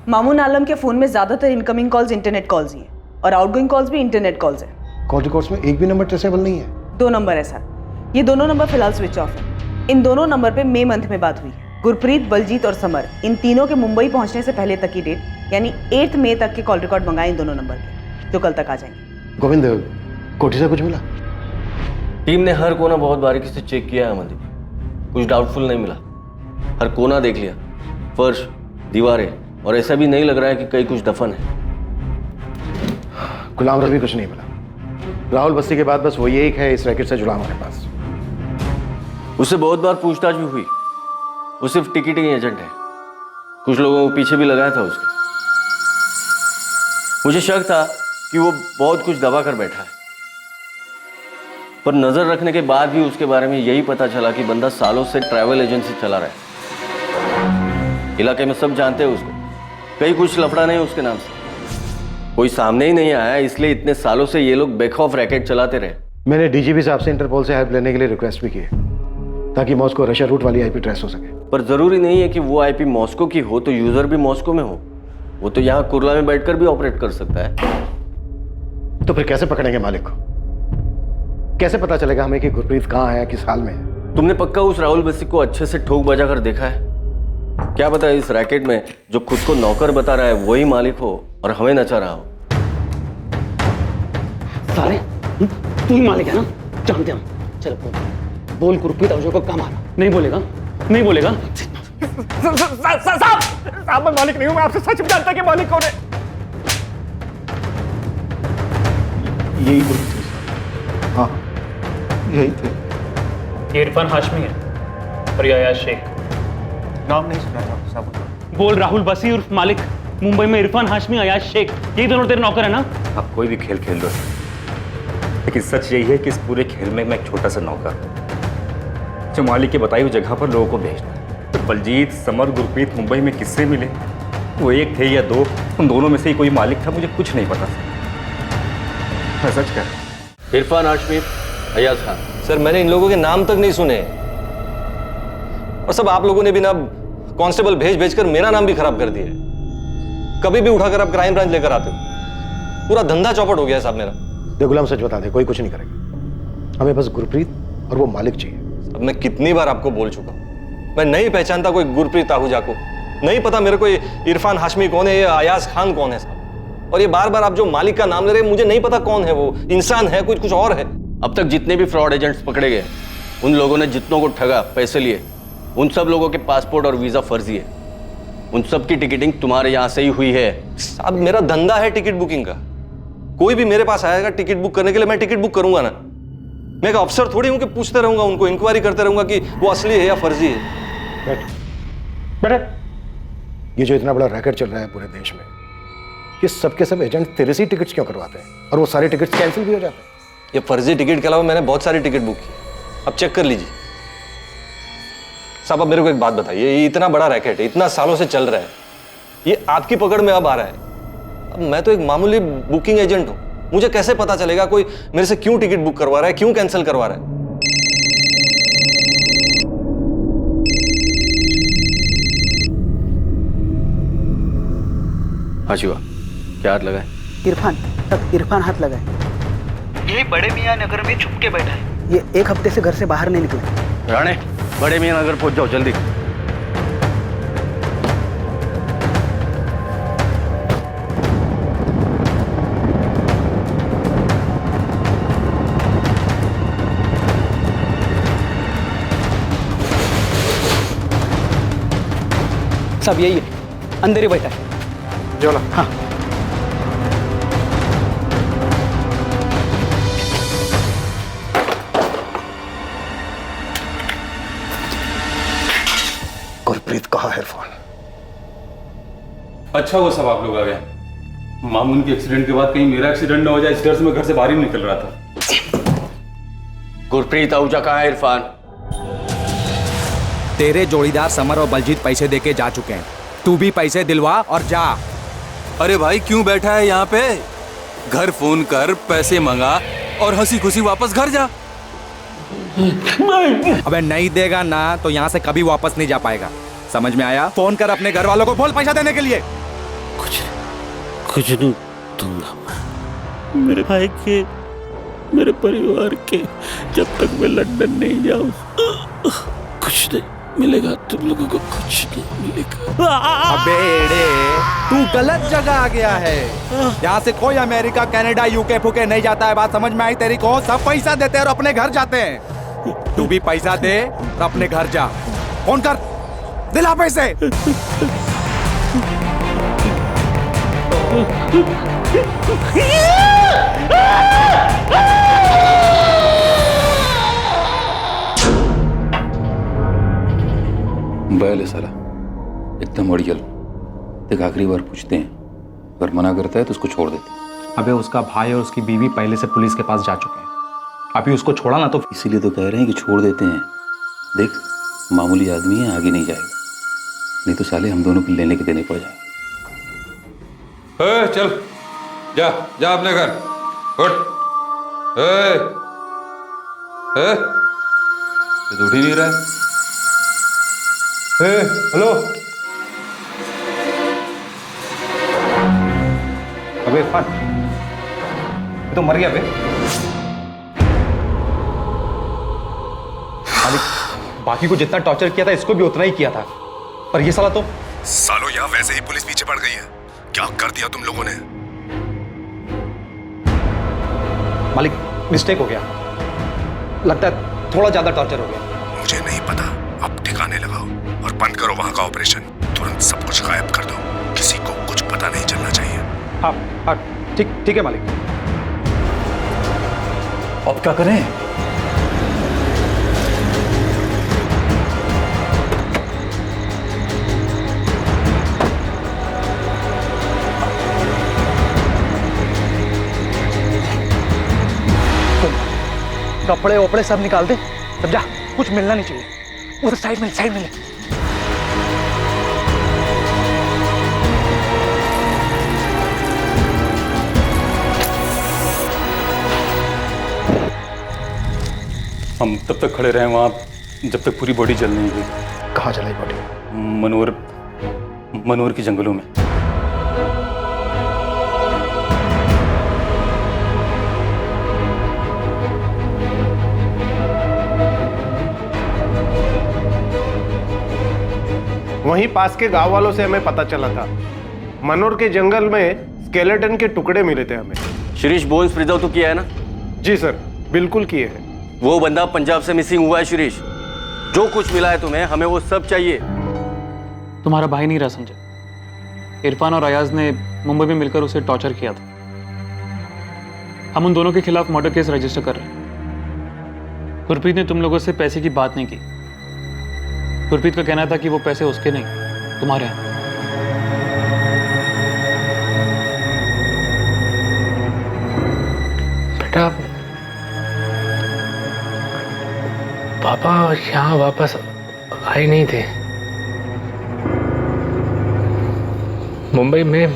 मामून आलम के फोन में ज्यादातर इनकमिंग कॉल्स इंटरनेट कॉल्स ही हैं और आउटगोइंग कॉल्स भी इंटरनेट कॉल्स हैं। कॉल रिकॉर्ड्स में एक भी नंबर ट्रेसेबल नहीं है। 2 नंबर है सर, ये दोनों नंबर फिलहाल स्विच ऑफ है। इन दोनों नंबर पे मई मंथ में बात हुई है। गुरप्रीत, बलजीत और समर, इन तीनों के मुंबई पहुंचने से पहले तक की डेट यानी 8 मई तक के कॉल रिकॉर्ड मंगाए इन दोनों नंबर के, जो कल तक आ जाएंगे। गोविंद, कोठी से कुछ मिला? टीम ने हर कोना बहुत बारीकी से चेक किया है अमनदीप, कुछ डाउटफुल नहीं मिला। हर कोना देख लिया, फर्श, दीवारें, और ऐसा भी नहीं लग रहा है कि कहीं कुछ दफन है। गुलाम रवि कुछ नहीं मिला। राहुल बस्सी के बाद बस वही एक है इस रैकेट से जुड़ा हमारे पास। उससे बहुत बार पूछताछ भी हुई, वो सिर्फ टिकटिंग एजेंट है। कुछ लोगों को पीछे भी लगाया था उसके। मुझे शक था कि वो बहुत कुछ दबा कर बैठा है, पर नजर रखने के बाद भी उसके बारे में यही पता चला कि बंदा सालों से ट्रैवल एजेंसी चला रहा है। इलाके में सब जानते हैं उसको, कहीं कुछ लफड़ा नहीं उसके नाम से। कोई सामने ही नहीं आया, इसलिए इतने सालों से ये लोग बेखौफ रैकेट चलाते रहे। मैंने डीजीपी साहब से इंटरपोल से हेल्प लेने के लिए रिक्वेस्ट भी की है, ताकि मॉस्को रशिया रूट वाली आईपी ट्रेस हो सके। पर जरूरी नहीं है कि वो आईपी मॉस्को की हो तो यूजर भी मॉस्को में हो। वो तो यहाँ कुर्ला में बैठकर भी ऑपरेट कर सकता है। तो फिर कैसे पकड़ेंगे मालिक को? कैसे पता चलेगा हमें कि गुरप्रीत कहाँ है, किस हाल में है? तुमने पक्का उस राहुल बस्सी को अच्छे से ठोक बजा कर देखा है? क्या पता इस रैकेट में जो खुद को नौकर बता रहा है वही मालिक हो और हमें नचा रहा हो। सारे तू ही मालिक है ना, जानते हम। चल बोल गुरप्रीत आहूजा को कहाँ मारा? नहीं बोलेगा, नहीं बोलेगा। साहब मैं मालिक नहीं हूं, मैं आपसे सच में जानता कि मालिक कौन है। यही थे। हाँ यही थे। ये इरफान हाशमी है और ये अयाज शेख। नाम नहीं सुना था साहब। बोल राहुल बसी उर्फ मालिक, मुंबई में इरफान हाशमी, अयाज शेख, यही दोनों तेरे नौकर है ना? आप कोई भी खेल खेल लो, लेकिन सच यही है कि इस पूरे खेल में मैं एक छोटा सा नौकर हूं, जो मालिक की बताई हुई जगह पर लोगों को भेजना। तो बलजीत, समर, गुरप्रीत मुंबई में किससे मिले, वो एक थे या दो, उन दोनों में से ही कोई मालिक था, मुझे कुछ नहीं पता। मैं सच कह रहा हूं। इरफान हाशमी, अयाज खान। सर मैंने इन लोगों के नाम तक नहीं सुने, और सब आप लोगों ने भी ना कांस्टेबल भेज कर मेरा नाम भी खराब कर दिया। कभी भी उठाकर आप क्राइम ब्रांच लेकर आते हो, पूरा धंधा चौपट हो गया साहब मेरा। देख गुलाम, सच बता दे, कोई कुछ नहीं करेगा। हमें बस गुरप्रीत और वो मालिक चाहिए। अब मैं कितनी बार आपको बोल चुका हूं, मैं नहीं पहचानता कोई गुरप्रीत आहूजा को, नहीं पता मेरे को इरफान हाशमी कौन है, ये अयाज खान कौन है साहब। और ये बार बार आप जो मालिक का नाम ले रहे हैं, मुझे नहीं पता कौन है वो, इंसान है कुछ और है। अब तक जितने भी फ्रॉड एजेंट्स पकड़े गए, उन लोगों ने जितनों को ठगा, पैसे लिए, उन सब लोगों के पासपोर्ट और वीजा फर्जी है। उन सब की टिकटिंग तुम्हारे यहां से ही हुई है। साहब मेरा धंधा है टिकट बुकिंग का, कोई भी मेरे पास आएगा टिकट बुक करने के लिए, मैं टिकट बुक करूंगा ना। मैं एक अफसर थोड़ी हूं कि पूछते रहूंगा उनको, इंक्वायरी करते रहूंगा कि वो असली है या फर्जी है। बैठ। ये जो इतना बड़ा रैकेट चल रहा है पूरे देश में, ये सबके सब एजेंट तेरे से ही टिकट्स क्यों करवाते हैं, और वो सारे टिकट्स कैंसिल भी हो जाते हैं? ये फर्जी टिकट के अलावा मैंने बहुत सारी टिकट बुक की, अब चेक कर लीजिए। साहब अब मेरे को एक बात बताइए, ये इतना बड़ा रैकेट है, इतना सालों से चल रहा है, ये आपकी पकड़ में अब आ रहा है। अब मैं तो एक मामूली बुकिंग एजेंट हूं, मुझे कैसे पता चलेगा कोई मेरे से क्यों टिकट बुक करवा रहा है, क्यों कैंसिल करवा रहा है? हाँ शिवा, क्या हाथ लगा है? इरफान हाथ लगा है। यही बड़े मियां नगर में छुप के बैठा है। ये एक हफ्ते से घर से बाहर नहीं निकला। राणे, बड़े मियां नगर पहुंच जाओ जल्दी। सब यही है, अंदर ही बैठा है। जोला। हाँ। गुरप्रीत कहाँ है इरफान? अच्छा वो सब आप लोग आ गए। मामून के एक्सीडेंट के बाद कहीं मेरा एक्सीडेंट ना हो जाए, इस डर से मैं घर से बाहर ही निकल रहा था। गुरप्रीत आहूजा कहाँ है इरफान? तेरे जोड़ीदार समर और बलजीत पैसे देके जा चुके हैं, तू भी पैसे दिलवा और जा। अरे भाई क्यों बैठा है यहाँ पे? घर फोन कर, पैसे मंगा और हंसी खुशी वापस घर जा। अबे नहीं देगा ना तो यहाँ से कभी वापस नहीं जा पाएगा, समझ में आया? फोन कर अपने घर वालों को, बोल पैसा देने के लिए। कुछ नहीं दूंगा मैं, मेरे भाई के, मेरे परिवार के, जब तक मैं लंदन नहीं जाऊं कुछ नहीं मिलेगा, तुम लोगों को कुछ नहीं मिलेगा। अबे तू गलत जगह आ गया है, यहाँ से कोई अमेरिका, कनाडा, यूके फूके नहीं जाता है, बात समझ में आई तेरी को? सब पैसा देते हैं और अपने घर जाते हैं। तू भी पैसा दे और अपने घर जा। फोन कर, दिला पैसे। बैल है साला, एकदम अड़ियल। एक आखिरी बार पूछते हैं, अगर मना करता है तो उसको छोड़ देते हैं। अबे उसका भाई और उसकी बीवी पहले से पुलिस के पास जा चुके हैं, अभी उसको छोड़ा ना तो इसीलिए तो कह रहे हैं कि छोड़ देते हैं। देख मामूली आदमी है, आगे नहीं जाएगा, नहीं तो साले हम दोनों को लेने के देने पड़ जाएंगे। चल जा जा अपने घर, उठ। ये तो उठ ही नहीं रहा है। हेलो, अबे इरफान, तो मर गया बे। मालिक, बाकी को जितना टॉर्चर किया था इसको भी उतना ही किया था, पर ये साला तो सालों यहाँ वैसे ही पुलिस पीछे पड़ गई है। क्या कर दिया तुम लोगों ने? मालिक मिस्टेक हो गया, लगता है थोड़ा ज्यादा टॉर्चर हो गया। मुझे नहीं पता, अब ठिकाने लगाओ और बंद करो वहां का ऑपरेशन। तुरंत सब कुछ गायब कर दो, किसी को कुछ पता नहीं चलना चाहिए। हाँ हाँ ठीक है मालिक। अब क्या करें? कपड़े वपड़े सब निकाल दे, तब जा, कुछ मिलना नहीं चाहिए। उधर साइड में ले। हम तब तक खड़े रहे वहां जब तक पूरी बॉडी जल नहीं गई। कहाँ जलाई बॉडी? मनोर के जंगलों में। वहीं पास के गांव वालों से हमें पता चला था, मनोर के जंगल में स्केलेटन के टुकड़े मिले थे हमें। शिरीष बोन्स प्रिजर्व तो किया है ना? जी सर, बिल्कुल किए हैं। वो बंदा पंजाब से मिसिंग हुआ है शिरीष। जो कुछ मिला है तुम्हें, हमें वो सब चाहिए। तुम्हारा भाई नहीं रहा संजय। इरफान और अयाज ने मुंबई में मिलकर उसे टॉर्चर किया था। हम उन दोनों के खिलाफ मर्डर केस रजिस्टर कर रहे हैं। गुरप्रीत ने तुम लोगों से पैसे की बात नहीं की। गुरप्रीत का कहना था कि वो पैसे उसके नहीं, तुम्हारे हैं। बेटा, पापा यहाँ वापस आए नहीं थे। मुंबई में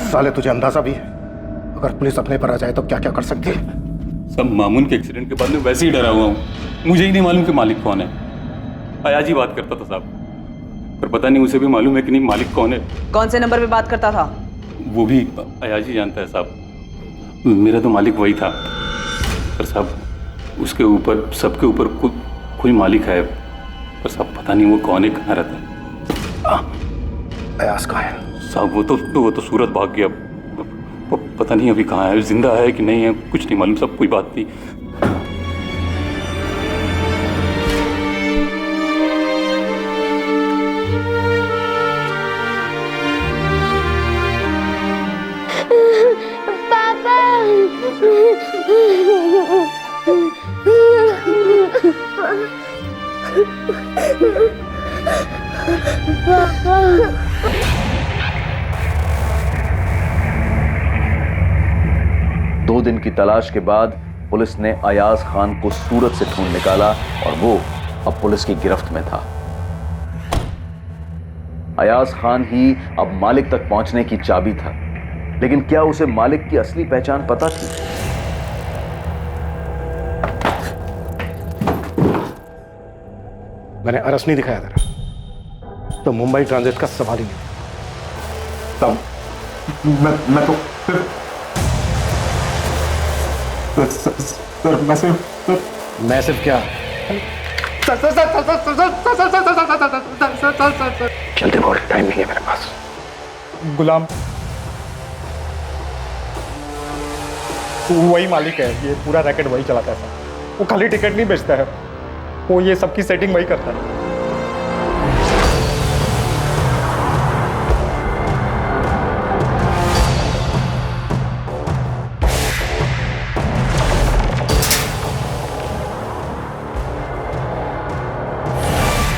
साले तुझे अंदाजा भी है अगर पुलिस अपने पर आ जाए तो क्या क्या कर सकती है? सब मामून के एक्सीडेंट के बाद में वैसे ही डरा हुआ हूँ। मुझे ही नहीं मालूम कि मालिक कौन है। अयाज ही बात करता था साहब, पर पता नहीं उसे भी मालूम है कि नहीं मालिक कौन है। कौन से नंबर पे बात करता था? वो भी अयाज ही जानता है साहब। मेरा तो मालिक वही था, पर साहब उसके ऊपर सबके ऊपर कोई मालिक है, पर साहब पता नहीं वो कौन है, कहाँ रहता है। अयाज कहाँ है? साहब वो तो सूरत भाग गया। पता नहीं अभी कहाँ है, जिंदा है कि नहीं है, कुछ नहीं मालूम। सब कोई बात नहीं। दो दिन की तलाश के बाद पुलिस ने अयाज खान को सूरत से ढूंढ निकाला और वो अब पुलिस की गिरफ्त में था। अयाज खान ही अब मालिक तक पहुंचने की चाबी था, लेकिन क्या उसे मालिक की असली पहचान पता थी? मैंने अरेस्ट नहीं दिखाया था तो मुंबई ट्रांजिट का सवाल ही नहीं। तब मैं तो सर मैं सिर्फ क्या जल्दी बोल, टाइम नहीं है मेरे पास। गुलाम वही मालिक है, ये पूरा रैकेट वही चलाता है। वो खाली टिकट नहीं बेचता है, वो ये सबकी सेटिंग वही करता है।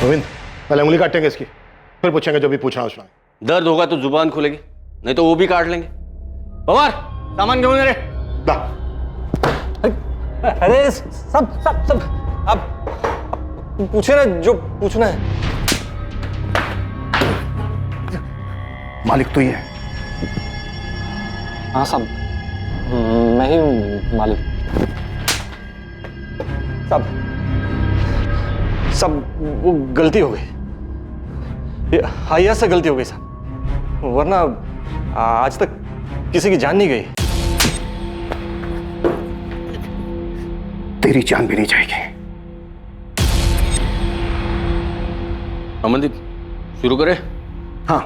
गोविंद, पहले उंगली काटेंगे इसकी, फिर पूछेंगे जो भी पूछना उसमें। दर्द होगा तो जुबान खुलेगी, नहीं तो वो भी काट लेंगे। पवार, सामान क्यों नहीं रहे? अरे सब अब पूछे ना जो पूछना है। मालिक तो ये है। हाँ साहब, मैं ही हूँ मालिक। सब वो गलती हो गई, हाइया से गलती हो गई साहब, वरना आज तक किसी की जान नहीं गई। तेरी जान भी नहीं जाएगी। अमनदीप शुरू करे। हाँ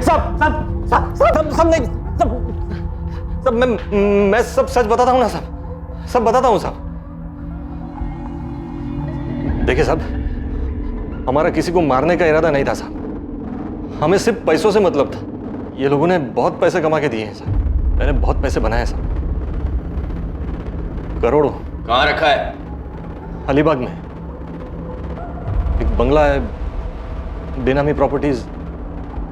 सब मैं सब सच बताता हूँ ना साहब, सब बताता हूँ साहब। देखिए साहब, हमारा किसी को मारने का इरादा नहीं था साहब, हमें सिर्फ पैसों से मतलब था। ये लोगों ने बहुत पैसे कमा के दिए हैं साहब, मैंने बहुत पैसे बनाए साहब, करोड़ों। कहाँ रखा है? अलीबाग में एक बंगला है, बेनामी प्रॉपर्टीज,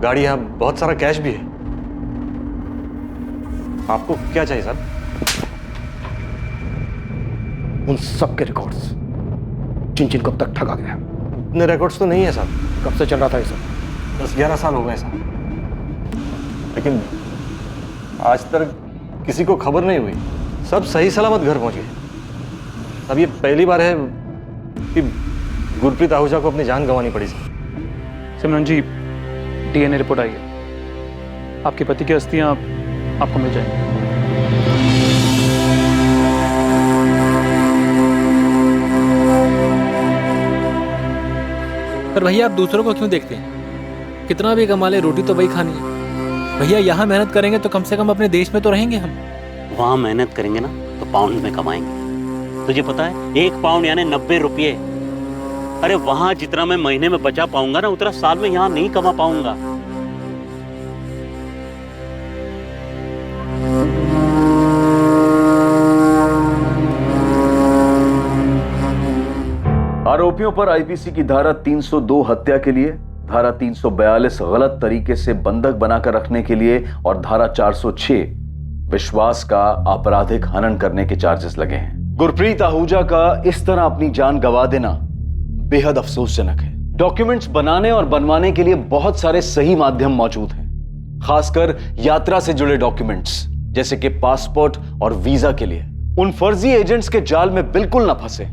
गाड़ियां, बहुत सारा कैश भी है। आपको क्या चाहिए साहब? उन सब के रिकॉर्ड्स जिन जिनको अब तक ठगा गया। इतने रिकॉर्ड्स तो नहीं है साहब। कब से चल रहा था ये सब? 10-11 साल हो गए साहब, लेकिन आज तक किसी को खबर नहीं हुई। सब सही सलामत घर पहुंच गए। अब ये पहली बार है कि गुरप्रीत आहूजा को अपनी जान गंवानी पड़ी साहब। सिमरन जी, डीएनए रिपोर्ट आई है, आपके पति की अस्थियां आपको मिल जाएंगी। पर भैया आप दूसरों को क्यों देखते हैं? कितना भी कमा ले, रोटी तो वही खानी है। भैया यहाँ मेहनत करेंगे तो कम से कम अपने देश में तो रहेंगे हम। वहां मेहनत करेंगे ना तो पाउंड में कमाएंगे। तुझे पता है 1 पाउंड यानी 90 रुपये। अरे वहां जितना मैं महीने में बचा पाऊंगा ना, उतना साल में यहाँ नहीं कमा पाऊंगा। आरोपियों पर आईपीसी की धारा 302 हत्या के लिए, धारा 342 गलत तरीके से बंधक बनाकर रखने के लिए और धारा 406 विश्वास का आपराधिक हनन करने के चार्जेस लगे हैं। गुरप्रीत आहूजा का इस तरह अपनी जान गंवा देना बेहद अफसोसजनक है। डॉक्यूमेंट्स बनाने और बनवाने के लिए बहुत सारे सही माध्यम मौजूद हैं, खासकर यात्रा से जुड़े डॉक्यूमेंट्स जैसे कि पासपोर्ट और वीजा के लिए। उन फर्जी एजेंट्स के जाल में बिल्कुल ना फंसे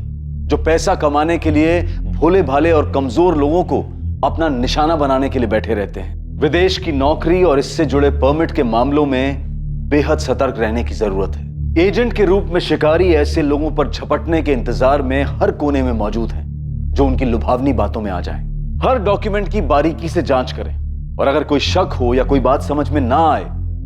जो पैसा कमाने के लिए भोले भाले और कमजोर लोगों को अपना निशाना बनाने के लिए बैठे रहते हैं। विदेश की नौकरी और इससे जुड़े परमिट के मामलों में बेहद सतर्क रहने की जरूरत है। एजेंट के रूप में शिकारी ऐसे लोगों पर झपटने के इंतजार में हर कोने में मौजूद हैं जो उनकी लुभावनी बातों में आ जाएं। हर डॉक्यूमेंट की बारीकी से जांच करें और अगर कोई शक हो या कोई बात समझ में ना आए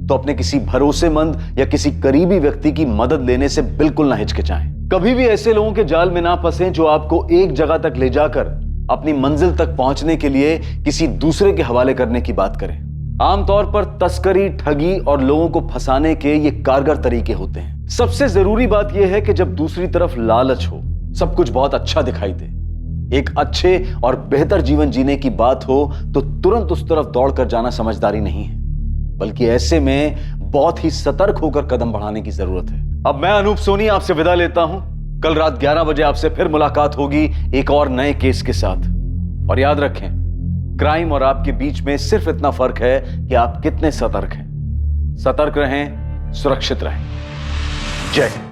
तो अपने किसी भरोसेमंद या किसी करीबी व्यक्ति की मदद लेने से बिल्कुल ना हिचकिचाएं। कभी भी ऐसे लोगों के जाल में ना फंसें जो आपको एक जगह तक ले जाकर अपनी मंजिल तक पहुंचने के लिए किसी दूसरे के हवाले करने की बात करें। आमतौर पर तस्करी, ठगी और लोगों को फंसाने के ये कारगर तरीके होते हैं। सबसे जरूरी बात यह है कि जब दूसरी तरफ लालच हो, सब कुछ बहुत अच्छा दिखाई दे, एक अच्छे और बेहतर जीवन जीने की बात हो तो तुरंत उस तरफ दौड़कर जाना समझदारी नहीं है, बल्कि ऐसे में बहुत ही सतर्क होकर कदम बढ़ाने की जरूरत है। अब मैं अनूप सोनी आपसे विदा लेता हूं। कल रात 11 बजे आपसे फिर मुलाकात होगी एक और नए केस के साथ। और याद रखें, क्राइम और आपके बीच में सिर्फ इतना फर्क है कि आप कितने सतर्क हैं। सतर्क रहें, सुरक्षित रहें। जय हिंद।